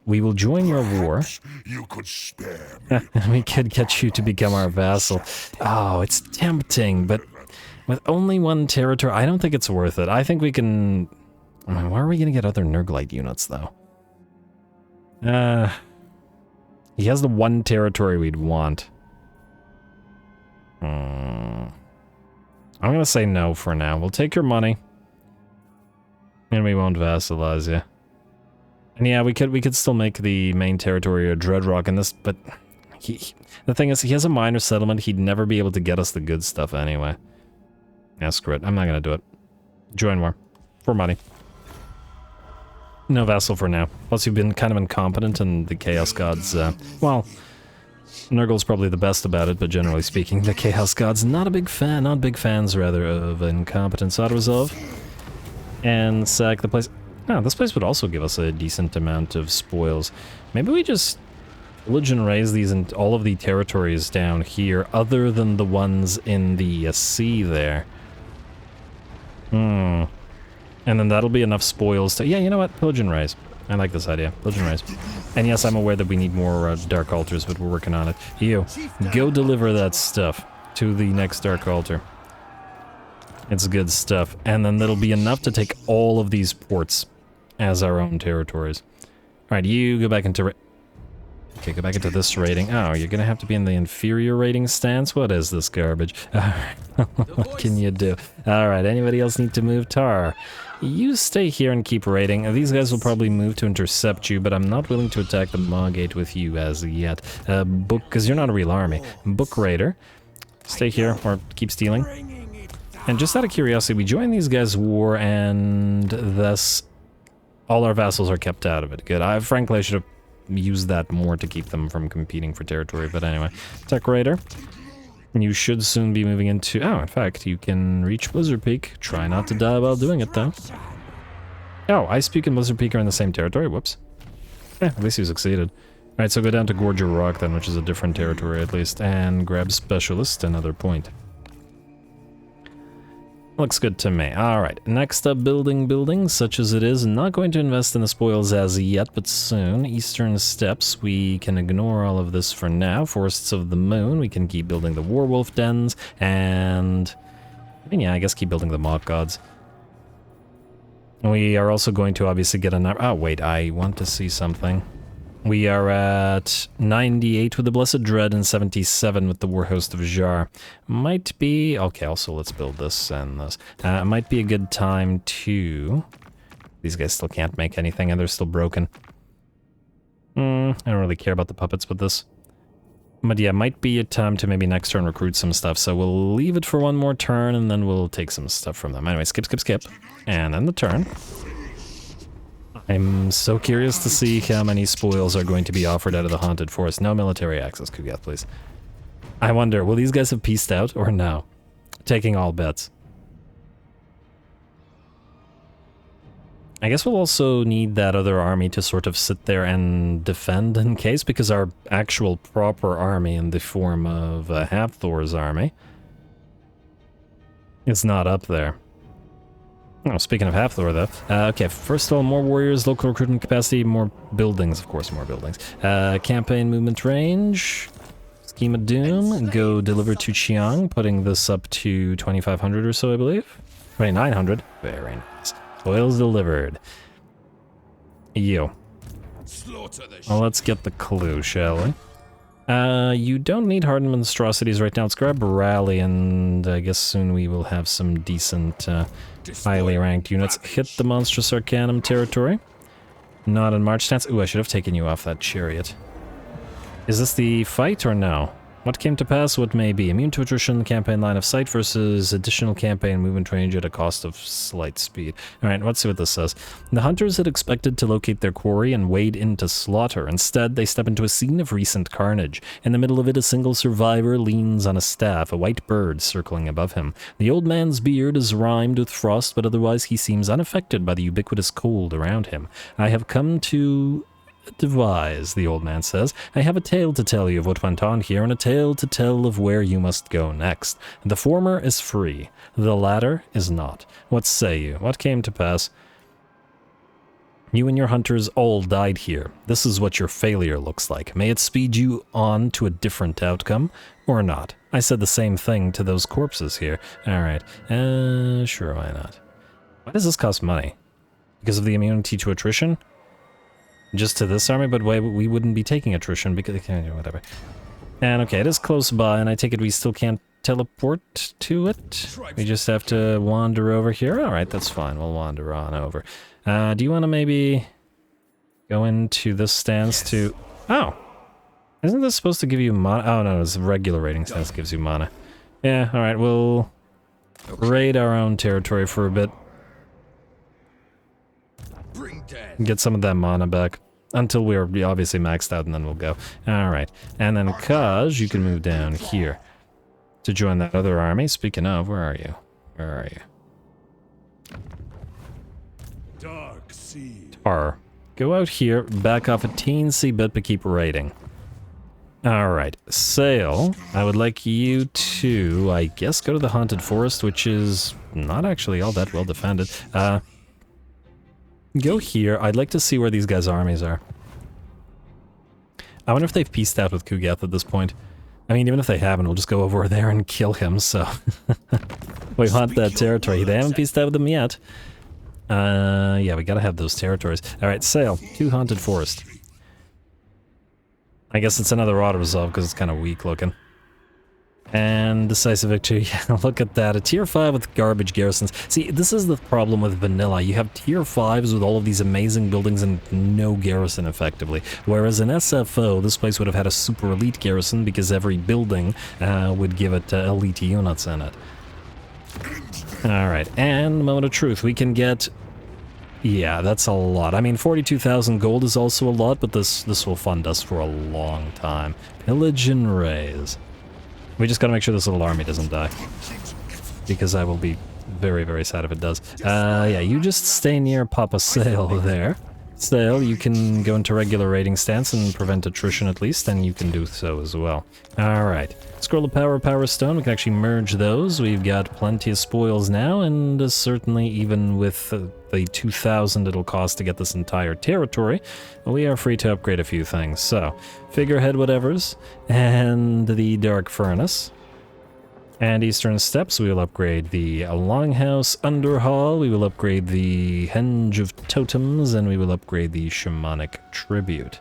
Speaker 1: We will join your war.
Speaker 2: You could spare me.
Speaker 1: We could get you to become our vassal. Oh, it's tempting, but with only one territory, I don't think it's worth it. I think we can... I mean, where are we going to get other Nurglite units, though? He has the one territory we'd want. I'm going to say no for now. We'll take your money. And we won't vassalize you. And yeah, we could still make the main territory a Dreadrock in this, but the thing is, he has a minor settlement. He'd never be able to get us the good stuff anyway. Yeah, screw it. I'm not going to do it. Join war. For money. No vassal for now. Plus, you've been kind of incompetent, and the Chaos Gods, well, Nurgle's probably the best about it, but generally speaking, the Chaos Gods, not big fans, rather, of incompetence auto-resolve. And sack the place. Oh, this place would also give us a decent amount of spoils. Maybe we just pillage and raise these and all of the territories down here, other than the ones in the sea there. And then that'll be enough spoils to... Yeah, you know what? Pillage and raise. I like this idea. Pillage and raise. And yes, I'm aware that we need more Dark Altars, but we're working on it. You, go deliver that stuff to the next Dark Altar. It's good stuff. And then that'll be enough to take all of these ports as our own territories. Alright, you go back into... Okay, go back into this rating. Oh, you're gonna have to be in the inferior rating stance? What is this garbage? What can you do? Alright, anybody else need to move? Tar, you stay here and keep raiding. These guys will probably move to intercept you, but I'm not willing to attack the Maw-Gate with you as yet. Book, because you're not a real army. Book Raider, stay here, or keep stealing. And just out of curiosity, we joined these guys' war, and thus all our vassals are kept out of it. Good. Frankly, I should have used that more to keep them from competing for territory, but anyway. Tech Raider. You should soon be moving into... Oh, in fact, you can reach Blizzard Peak. Try not to die while doing it, though. Oh, Ice Peak and Blizzard Peak are in the same territory. Whoops. At least you succeeded. Alright, so go down to Gorger Rock, then, which is a different territory, at least, and grab Specialist, another point. Looks good to me. Alright, next up, building, such as it is. Not going to invest in the spoils as yet, but soon. Eastern Steppes, we can ignore all of this for now. Forests of the Moon, we can keep building the Warwolf Dens, and... I mean, yeah, I guess keep building the Mock Gods. We are also going to obviously get a... Oh, wait, I want to see something. We are at 98 with the Blessed Dread and 77 with the Warhost of Jar. Might be... Okay, also let's build this and this. Might be a good time to... These guys still can't make anything and they're still broken. I don't really care about the puppets with this. But yeah, might be a time to maybe next turn recruit some stuff. So we'll leave it for one more turn and then we'll take some stuff from them. Anyway, skip. And then the turn. I'm so curious to see how many spoils are going to be offered out of the Haunted Forest. No military access, Kugath, please. I wonder, will these guys have peaced out or no? Taking all bets. I guess we'll also need that other army to sort of sit there and defend in case, because our actual proper army in the form of Hafthor's army is not up there. Oh, speaking of Hafthor, though. Okay, first of all, more warriors, local recruitment capacity, more buildings, of course, more buildings. Campaign movement range, Scheme of Doom, go deliver to Chiang, putting this up to 2,500 or so, I believe. 2,900, very nice. Spoils delivered. Yo. Well, let's get the clue, shall we? You don't need hardened monstrosities right now. Let's grab Rally, and I guess soon we will have some decent, highly ranked units. Hit the Monstrous Arcanum territory. Not in March stance. Ooh, I should have taken you off that chariot. Is this the fight or no? What came to pass? What may be? Immune to attrition, campaign line of sight versus additional campaign movement range at a cost of slight speed. Alright, let's see what this says. The hunters had expected to locate their quarry and wade into slaughter. Instead, they step into a scene of recent carnage. In the middle of it, a single survivor leans on a staff, a white bird circling above him. The old man's beard is rimed with frost, but otherwise he seems unaffected by the ubiquitous cold around him. I have come to... devise, the old man says. I have a tale to tell you of what went on here, and a tale to tell of where you must go next. The former is free, the latter is not. What say you? What came to pass? You and your hunters all died here. This is what your failure looks like. May it speed you on to a different outcome, or not. I said the same thing to those corpses here. Alright, sure, why not? Why does this cost money? Because of the immunity to attrition? Just to this army, but why we wouldn't be taking attrition because whatever. And okay, it is close by, and I take it we still can't teleport to it. We just have to wander over here. All right, that's fine. We'll wander on over. Do you want to maybe go into this stance to? Oh, isn't this supposed to give you mana? Oh no, it's a regular raiding stance gives you mana. Yeah. All right, we'll raid our own territory for a bit. Get some of that mana back. Until we're obviously maxed out, and then we'll go. Alright. And then Kaj, you can move down here to join that other army. Speaking of, where are you? Where are you?
Speaker 2: Dark Seed.
Speaker 1: Tar. Go out here, back off a teensy bit, but keep raiding. Alright. Sayl, I would like you to, I guess, go to the Haunted Forest, which is not actually all that well defended. go here. I'd like to see where these guys' armies are. I wonder if they've peaced out with Kugath at this point. I mean, even if they haven't, we'll just go over there and kill him, so... we want that territory. They haven't peaced out with them yet. Yeah, we gotta have those territories. Alright, Sayl, 2 Haunted Forest. I guess it's another auto-resolve because it's kind of weak looking. And decisive victory, yeah, look at that, a tier 5 with garbage garrisons. See, this is the problem with vanilla. You have tier 5s with all of these amazing buildings and no garrison effectively. Whereas in SFO, this place would have had a super elite garrison because every building would give it elite units in it. Alright, and moment of truth, we can get... Yeah, that's a lot. I mean, 42,000 gold is also a lot, but this will fund us for a long time. Pillage and raise. We just gotta make sure this little army doesn't die. Because I will be very, very sad if it does. Yeah, you just stay near Papa Sayl there. Sayl, you can go into regular raiding stance and prevent attrition at least, and you can do so as well. Alright. Scroll of Power, Power Stone, we can actually merge those. We've got plenty of spoils now, and certainly even with the 2,000 it'll cost to get this entire territory, we are free to upgrade a few things. So, Figurehead whatevers, and the Dark Furnace. And Eastern Steps, we will upgrade the Longhouse Underhall, we will upgrade the Henge of Totems, and we will upgrade the Shamanic Tribute.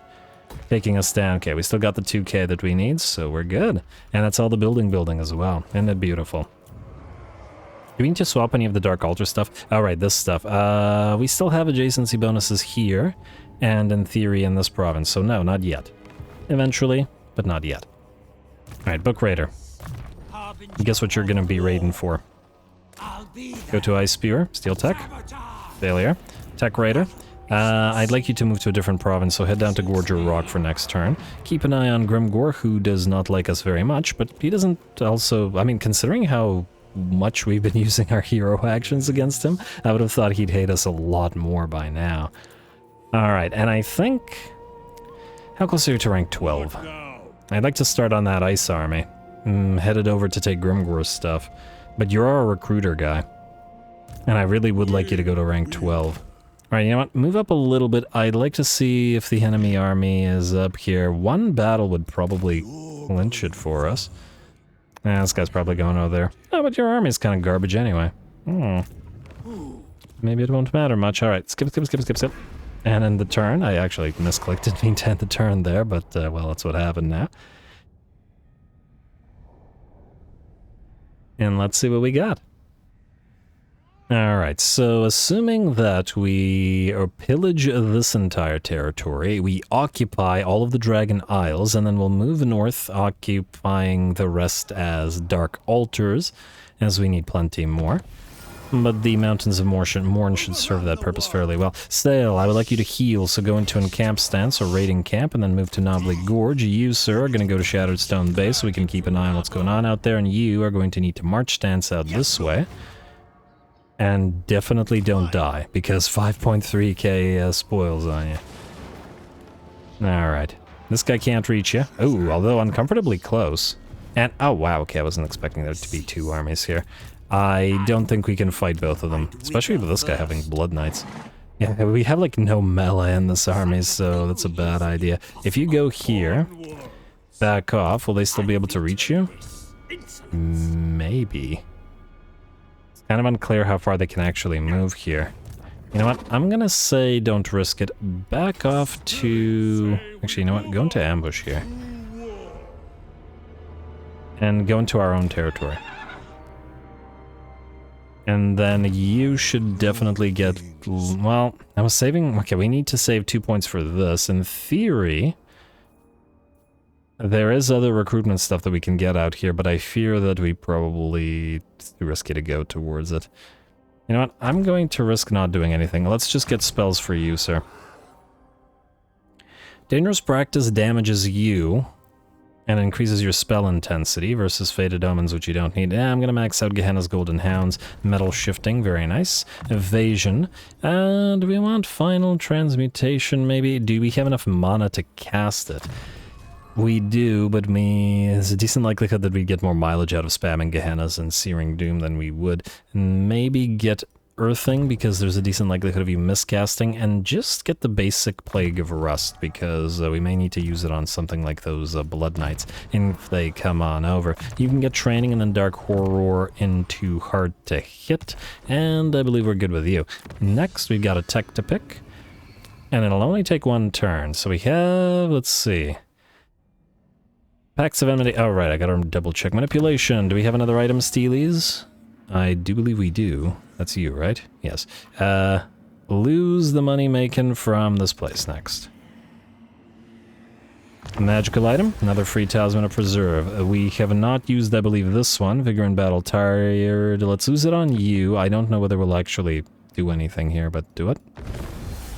Speaker 1: Taking us down. Okay, we still got the 2k that we need, so we're good. And that's all the building as well. Isn't it beautiful? Do we need to swap any of the Dark Altar stuff? Alright, this stuff. We still have adjacency bonuses here, and in theory in this province, so no, not yet. Eventually, but not yet. Alright, Book Raider. Guess what you're gonna be raiding for. Go to Ice Spewer, Steel Tech. Failure. Tech Raider. I'd like you to move to a different province, so head down to Gorger Rock for next turn. Keep an eye on Grimgor, who does not like us very much, but he doesn't also... I mean, considering how much we've been using our hero actions against him, I would have thought he'd hate us a lot more by now. Alright, and I think... How close are you to rank 12? I'd like to start on that ice army. Headed over to take Grimgor's stuff. But you're our recruiter guy. And I really would like you to go to rank 12. Alright, you know what? Move up a little bit. I'd like to see if the enemy army is up here. One battle would probably clinch it for us. This guy's probably going over there. Oh, but your army's kind of garbage anyway. Maybe it won't matter much. Alright, skip. And in the turn, I actually misclicked, didn't mean to end the turn there, but, well, that's what happened now. And let's see what we got. Alright, so assuming that we pillage this entire territory, we occupy all of the Dragon Isles, and then we'll move north, occupying the rest as Dark Altars, as we need plenty more. But the Mountains of Morn should serve that purpose fairly well. Sayl, I would like you to heal, so go into encamp stance or raiding camp, and then move to Knobbly Gorge. You, sir, are going to go to Shattered Stone Base, so we can keep an eye on what's going on out there, and you are going to need to march stance out this way. And definitely don't die, because 5.3k spoils on you. Alright. This guy can't reach you. Oh, although uncomfortably close. And, oh wow, okay, I wasn't expecting there to be 2 armies here. I don't think we can fight both of them, especially with this guy having Blood Knights. Yeah, we have like no melee in this army, so that's a bad idea. If you go here, back off, will they still be able to reach you? Maybe. It's kind of unclear how far they can actually move here. You know what? I'm gonna say don't risk it. Back off to... Actually, you know what? Go into ambush here. And go into our own territory. And then you should definitely get... Well, I was saving... Okay, we need to save 2 points for this. In theory, there is other recruitment stuff that we can get out here, but I fear that we probably... It's too risky to go towards it. You know what? I'm going to risk not doing anything. Let's just get spells for you, sir. Dangerous Practice damages you and increases your spell intensity versus Faded Omens, which you don't need. I'm gonna max out Gehenna's Golden Hounds. Metal Shifting, very nice. Evasion. Do we want Final Transmutation, maybe? Do we have enough mana to cast it? We do, but there's a decent likelihood that we'd get more mileage out of spamming Gehennas and Searing Doom than we would. Maybe get earthing because there's a decent likelihood of you miscasting, and just get the basic Plague of Rust because we may need to use it on something like those Blood Knights if they come on over. You can get training and then Dark Horror into Hard to Hit, and I believe we're good with you. Next, we've got a tech to pick, and it'll only take one turn. So we have, let's see, Pacts of Enmity. Oh, right, I gotta double check. Manipulation. Do we have another item, Steelies? I do believe we do. That's you, right? Yes. Lose the money making from this place next. Magical item. Another free Talisman of Preserve. We have not used, I believe, this one. Vigor in Battle. Tired. Let's lose it on you. I don't know whether we'll actually do anything here, but do it.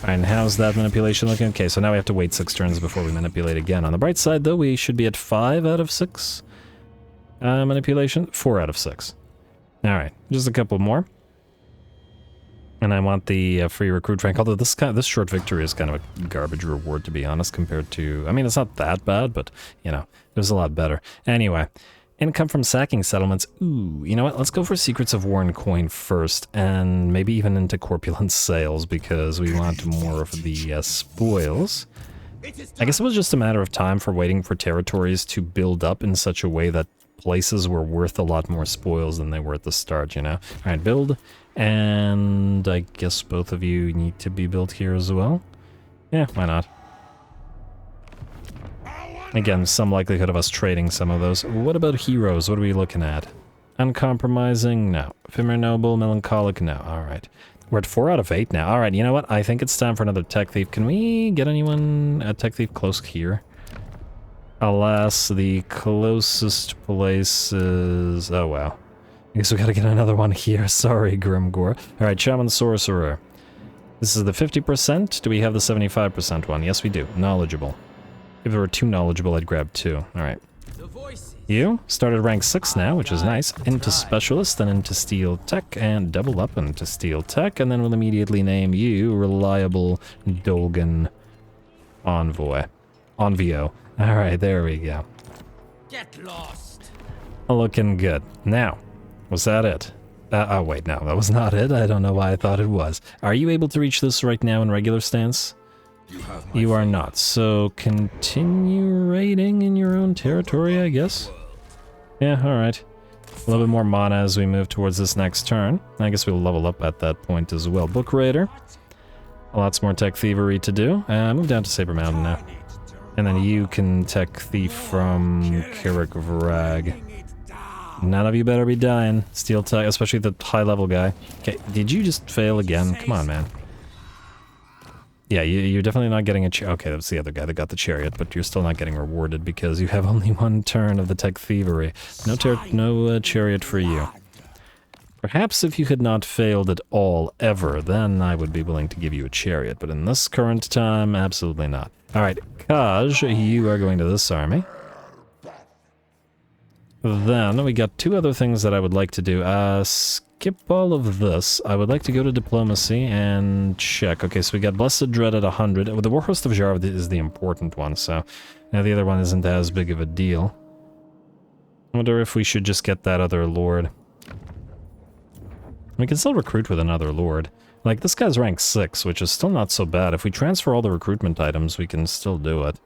Speaker 1: Alright, and how's that manipulation looking? Okay, so now we have to wait 6 turns before we manipulate again. On the bright side, though, we should be at 5 out of 6. Manipulation. 4 out of 6. Alright, just a couple more. And I want the free recruit rank, although this short victory is kind of a garbage reward, to be honest, compared to... I mean, it's not that bad, but, you know, it was a lot better. Anyway, income from sacking settlements. Ooh, you know what? Let's go for Secrets of War and Coin first, and maybe even into Corpulent Sales, because we want more of the spoils. I guess it was just a matter of time for waiting for territories to build up in such a way that places were worth a lot more spoils than they were at the start, you know? Alright, build. And I guess both of you need to be built here as well? Yeah, why not? Again, some likelihood of us trading some of those. What about heroes? What are we looking at? Uncompromising? No. Ephemeral Noble? Melancholic? No. Alright. We're at 4 out of 8 now. Alright, you know what? I think it's time for another Tech Thief. Can we get anyone a Tech Thief close here? Alas, the closest place is... Oh, wow. I guess we gotta get another one here. Sorry, Grimgore. Alright, Shaman Sorcerer. This is the 50%. Do we have the 75% one? Yes, we do. Knowledgeable. If there were 2 knowledgeable, I'd grab 2. Alright. You started rank 6 now, which is nice. Into Specialist, then into Steel Tech, and double up into Steel Tech, and then we'll immediately name you Reliable Dolgan Envoy. Envio. Alright, there we go.
Speaker 3: Get lost.
Speaker 1: Looking good. Now, was that it? Oh wait, no, that was not it. I don't know why I thought it was. Are you able to reach this right now in regular stance? You are not, so continue raiding in your own territory, I guess? Yeah, alright. A little bit more mana as we move towards this next turn. I guess we'll level up at that point as well. Book Raider. Lots more Tech Thievery to do. Move down to Saber Mountain now. And then you can Tech Thief from Carrick Vrag. None of you better be dying. Steel Tech, especially the high-level guy. Okay, did you just fail again? Come on, man. Yeah, you're definitely not getting a okay, that's the other guy that got the chariot, but you're still not getting rewarded because you have only 1 turn of the Tech Thievery. No chariot for you. Perhaps if you had not failed at all, ever, then I would be willing to give you a chariot, but in this current time, absolutely not. Alright, Kaj, you are going to this army. Then, we got 2 other things that I would like to do. Skip all of this. I would like to go to Diplomacy and check. Okay, so we got Blessed Dread at 100. The Warhost of Jarv is the important one, so now the other one isn't as big of a deal. I wonder if we should just get that other lord. We can still recruit with another lord. Like, this guy's rank 6, which is still not so bad. If we transfer all the recruitment items, we can still do it.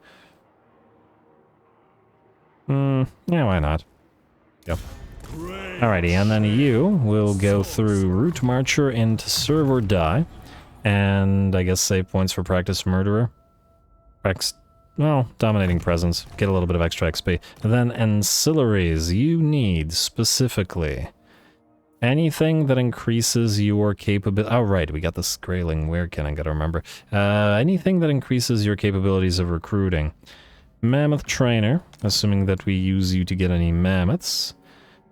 Speaker 1: Yeah, why not? Yep. Alrighty, and then you will go through Root Marcher into Serve or Die. And I guess save points for Practice Murderer. Well, Dominating Presence. Get a little bit of extra XP. Then Ancillaries. You need, specifically, anything that increases your capability... Oh, right, we got this Grayling Werekin, I gotta remember. Anything that increases your capabilities of recruiting. Mammoth Trainer, assuming that we use you to get any mammoths.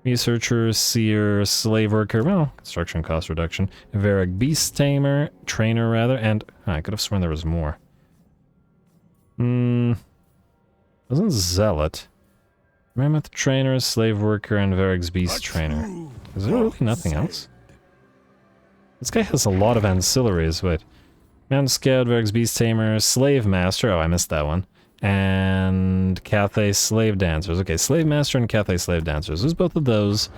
Speaker 1: Researcher, Seer, Slave Worker, well, construction cost reduction. Varric Beast Tamer, Trainer rather, and... I could have sworn there was more. Wasn't Zealot. Mammoth Trainer, Slave Worker, and Varric's Beast Trainer. Is there really nothing else? This guy has a lot of ancillaries, wait. Mountain Scout, Varric's Beast Tamer, Slave Master, oh I missed that one. And Cathay Slave Dancers. Okay, Slave Master and Cathay Slave Dancers. There's both of those.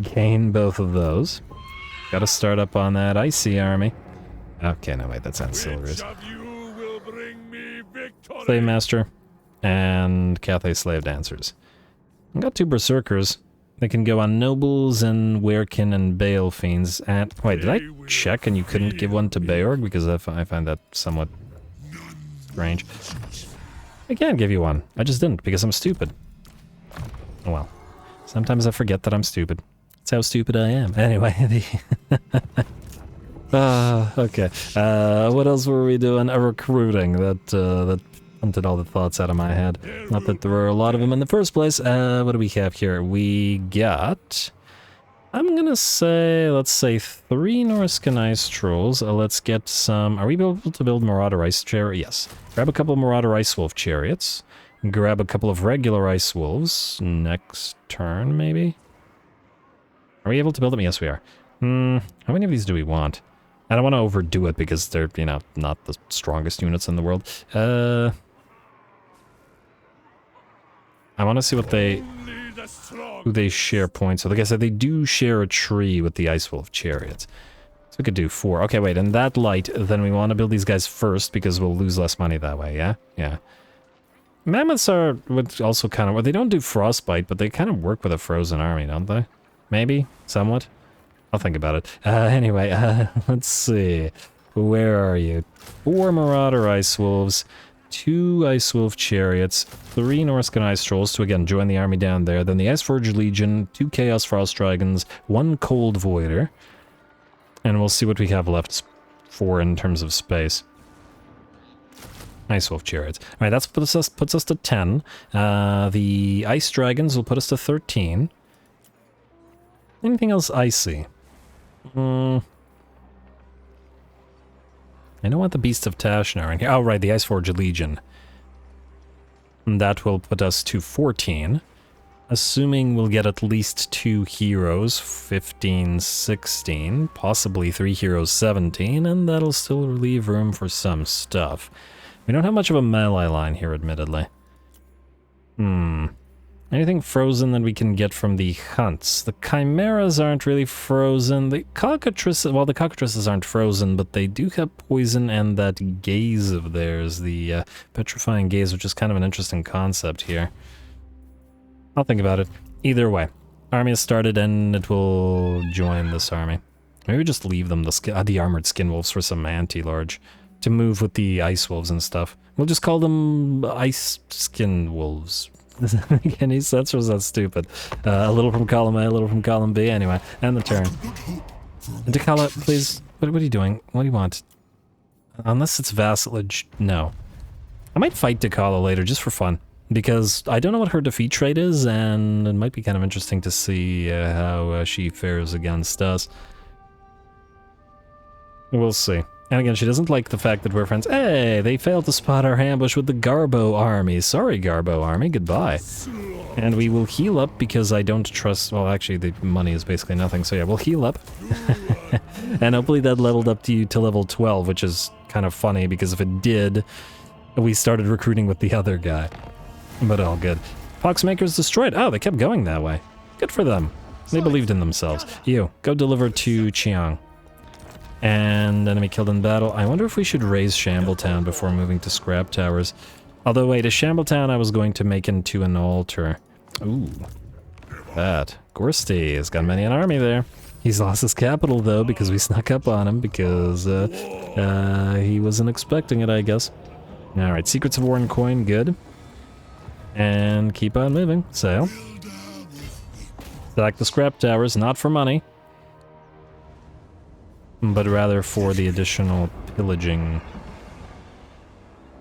Speaker 1: Gain both of those. Gotta start up on that icy army. Okay, no, wait, that's ancillaries.
Speaker 2: Which of you will bring me victory?
Speaker 1: Slave Master and Cathay Slave Dancers. I've got 2 Berserkers. They can go on Nobles and Werekin and Bale Fiends. And wait, did I check and you couldn't give one to Beorg? Because I find that somewhat strange. I can give you one. I just didn't because I'm stupid. Oh well. Sometimes I forget that I'm stupid. That's how stupid I am. Anyway, okay. What else were we doing? Recruiting. That hunted all the thoughts out of my head. Not that there were a lot of them in the first place. What do we have here? We got... I'm gonna say, let's say 3 Norsca Ice Trolls. Let's get some... Are we able to build Marauder Ice Chariot? Yes. Grab a couple of Marauder Ice Wolf Chariots. Grab a couple of regular Ice Wolves. Next turn, maybe? Are we able to build them? Yes, we are. How many of these do we want? I don't want to overdo it because they're, you know, not the strongest units in the world. I want to see what who they share points with. Like I said, they do share a tree with the Ice Wolf Chariots. So we could do 4. Okay, wait, in that light, then we want to build these guys first because we'll lose less money that way, yeah? Yeah. Mammoths are also kind of... Well, they don't do Frostbite, but they kind of work with a frozen army, don't they? Maybe? Somewhat? I'll think about it. Anyway, let's see. Where are you? 4 Marauder Ice Wolves, 2 Ice Wolf Chariots, 3 Norscan Ice Trolls to, again, join the army down there. Then the Iceforge Legion, 2 Chaos Frost Dragons, 1 Cold Voider. And we'll see what we have left for in terms of space. Ice Wolf Chariots. Alright, that puts us to 10. The Ice Dragons will put us to 13. Anything else icy? I don't want the Beasts of Tashnar in here. Oh, right, the Iceforge Legion. And that will put us to 14. Assuming we'll get at least 2 heroes, 15, 16, possibly 3 heroes, 17, and that'll still leave room for some stuff. We don't have much of a melee line here, admittedly. Anything frozen that we can get from the hunts? The chimeras aren't really frozen. The cockatrices, well, the cockatrices aren't frozen, but they do have poison and that gaze of theirs, the petrifying gaze, which is kind of an interesting concept here. I'll think about it. Either way, army has started and it will join this army. Maybe we just leave them the armored skin wolves for some anti-large to move with the ice wolves and stuff. We'll just call them ice skin wolves. Does that make any sense, or is that stupid? A little from column A, a little from column B. Anyway, end the turn. Dakala, please. What are you doing? What do you want? Unless it's vassalage, no. I might fight Dakala later just for fun, because I don't know what her defeat trait is, and it might be kind of interesting to see how she fares against us. We'll see. And again, she doesn't like the fact that we're friends. Hey, they failed to spot our ambush with the Garbo army. Sorry, Garbo army, goodbye. And we will heal up because I don't trust... Well, actually, the money is basically nothing, so yeah, we'll heal up. And hopefully that leveled up to you to level 12, which is kind of funny, because if it did, we started recruiting with the other guy. But all good. Poxmakers destroyed. Oh, they kept going that way. Good for them. They believed in themselves. You, go deliver to Chiang. And enemy killed in battle. I wonder if we should raise Shambletown before moving to Scrap Towers. Although, wait, a Shambletown I was going to make into an altar. Ooh. That. Gorsty has got many an army there. He's lost his capital, though, because we snuck up on him, because he wasn't expecting it, I guess. Alright, Secrets of War and Coin, good. And keep on moving. Sail. Sack the Scrap Towers, not for money, but rather for the additional pillaging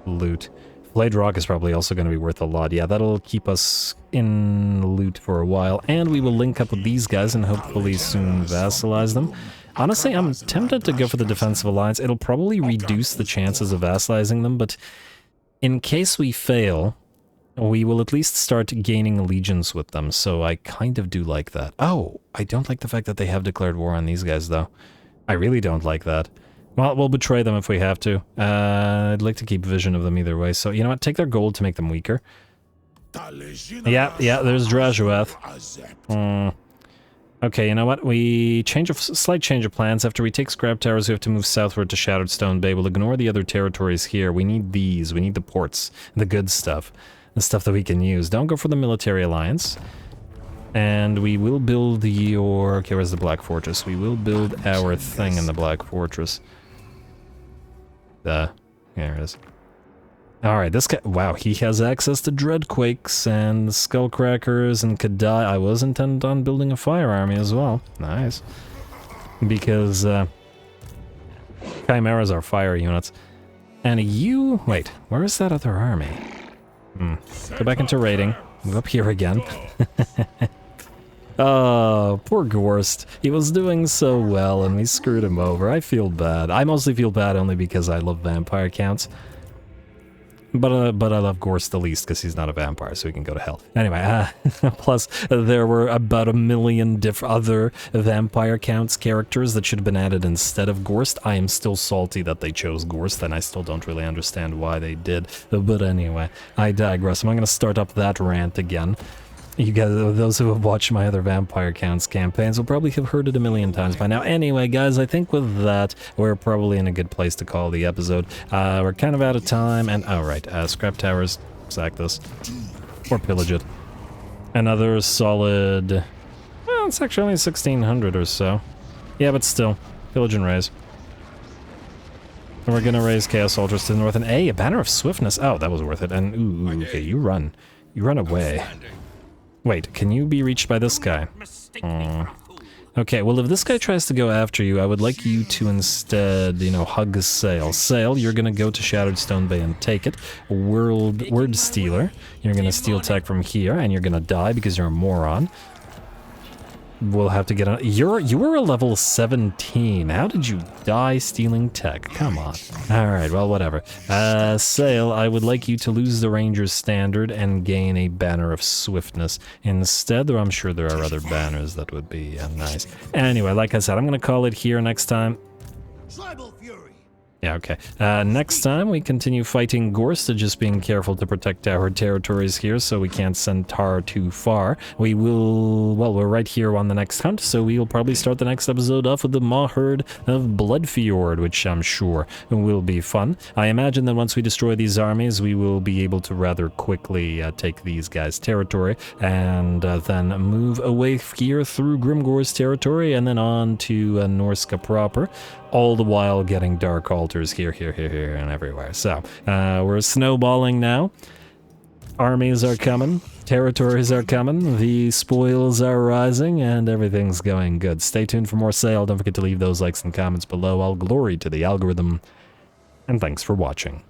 Speaker 1: loot. Flayed Rock is probably also going to be worth a lot. Yeah, that'll keep us in loot for a while. And we will link up with these guys and hopefully soon vassalize them. Honestly, I'm tempted to go for the Defensive Alliance. It'll probably reduce the chances of vassalizing them, but in case we fail, we will at least start gaining allegiance with them. So I kind of do like that. Oh, I don't like the fact that they have declared war on these guys, though. I really don't like that. Well, we'll betray them if we have to. I'd like to keep vision of them either way. So, you know what? Take their gold to make them weaker. Yeah, there's Drajueth. Okay, you know what? We change a slight change of plans. After we take scrap towers, we have to move southward to Shattered Stone Bay. We'll ignore the other territories here. We need these. We need the ports, the good stuff, the stuff that we can use. Don't go for the military alliance. And we will build your... Okay, where's the Black Fortress? We will build our thing in the Black Fortress. There it is. Alright, this guy... Wow, he has access to Dreadquakes and Skullcrackers and Kadai. I was intent on building a fire army as well. Nice. Because, Chimeras are fire units. And you... Wait, where is that other army? Go back into raiding. Move up here again. Oh, poor Gorst. He was doing so well and we screwed him over. I feel bad. I mostly feel bad only because I love vampire counts. But I love Gorst the least because he's not a vampire, so he can go to hell. Anyway, plus there were about 1 million other vampire counts characters that should have been added instead of Gorst. I am still salty that they chose Gorst, and I still don't really understand why they did. But anyway, I digress. I'm going to start up that rant again. You guys, those who have watched my other Vampire Counts campaigns will probably have heard it 1,000,000 times by now. Anyway, guys, I think with that, we're probably in a good place to call the episode. We're kind of out of time, and... Oh, right, scrap towers, sack this. Or pillage it. Another solid... Well, it's actually only 1,600 or so. Yeah, but still, pillage and raise. And we're gonna raise Chaos Ultras to the north, and a Banner of Swiftness. Oh, that was worth it. And, ooh, okay, you run. You run away. Wait, can you be reached by this guy? Okay, well, if this guy tries to go after you, I would like you to instead, you know, hug Sayl. Sayl, you're gonna go to Shattered Stone Bay and take it. Word Stealer, you're gonna steal tech from here, and you're gonna die because you're a moron. We'll have to get on... You were a level 17. How did you die stealing tech? Come on. Alright, well, whatever. Sayl, I would like you to lose the Ranger's Standard and gain a Banner of Swiftness instead, or I'm sure there are other banners that would be nice. Anyway, like I said, I'm going to call it here next time.
Speaker 3: Tribal Fury.
Speaker 1: Yeah, okay. Next time, we continue fighting Gorst, just being careful to protect our territories here so we can't send Tar too far. We will... Well, we're right here on the next hunt, so we will probably start the next episode off with the Maw Herd of Bloodfjord, which I'm sure will be fun. I imagine that once we destroy these armies, we will be able to rather quickly take these guys' territory, and then move away here through Grimgor's territory, and then on to Norsca proper. All the while getting Dark Altars here, and everywhere. So, we're snowballing now. Armies are coming. Territories are coming. The spoils are rising, and everything's going good. Stay tuned for more Sayl. Don't forget to leave those likes and comments below. All glory to the algorithm. And thanks for watching.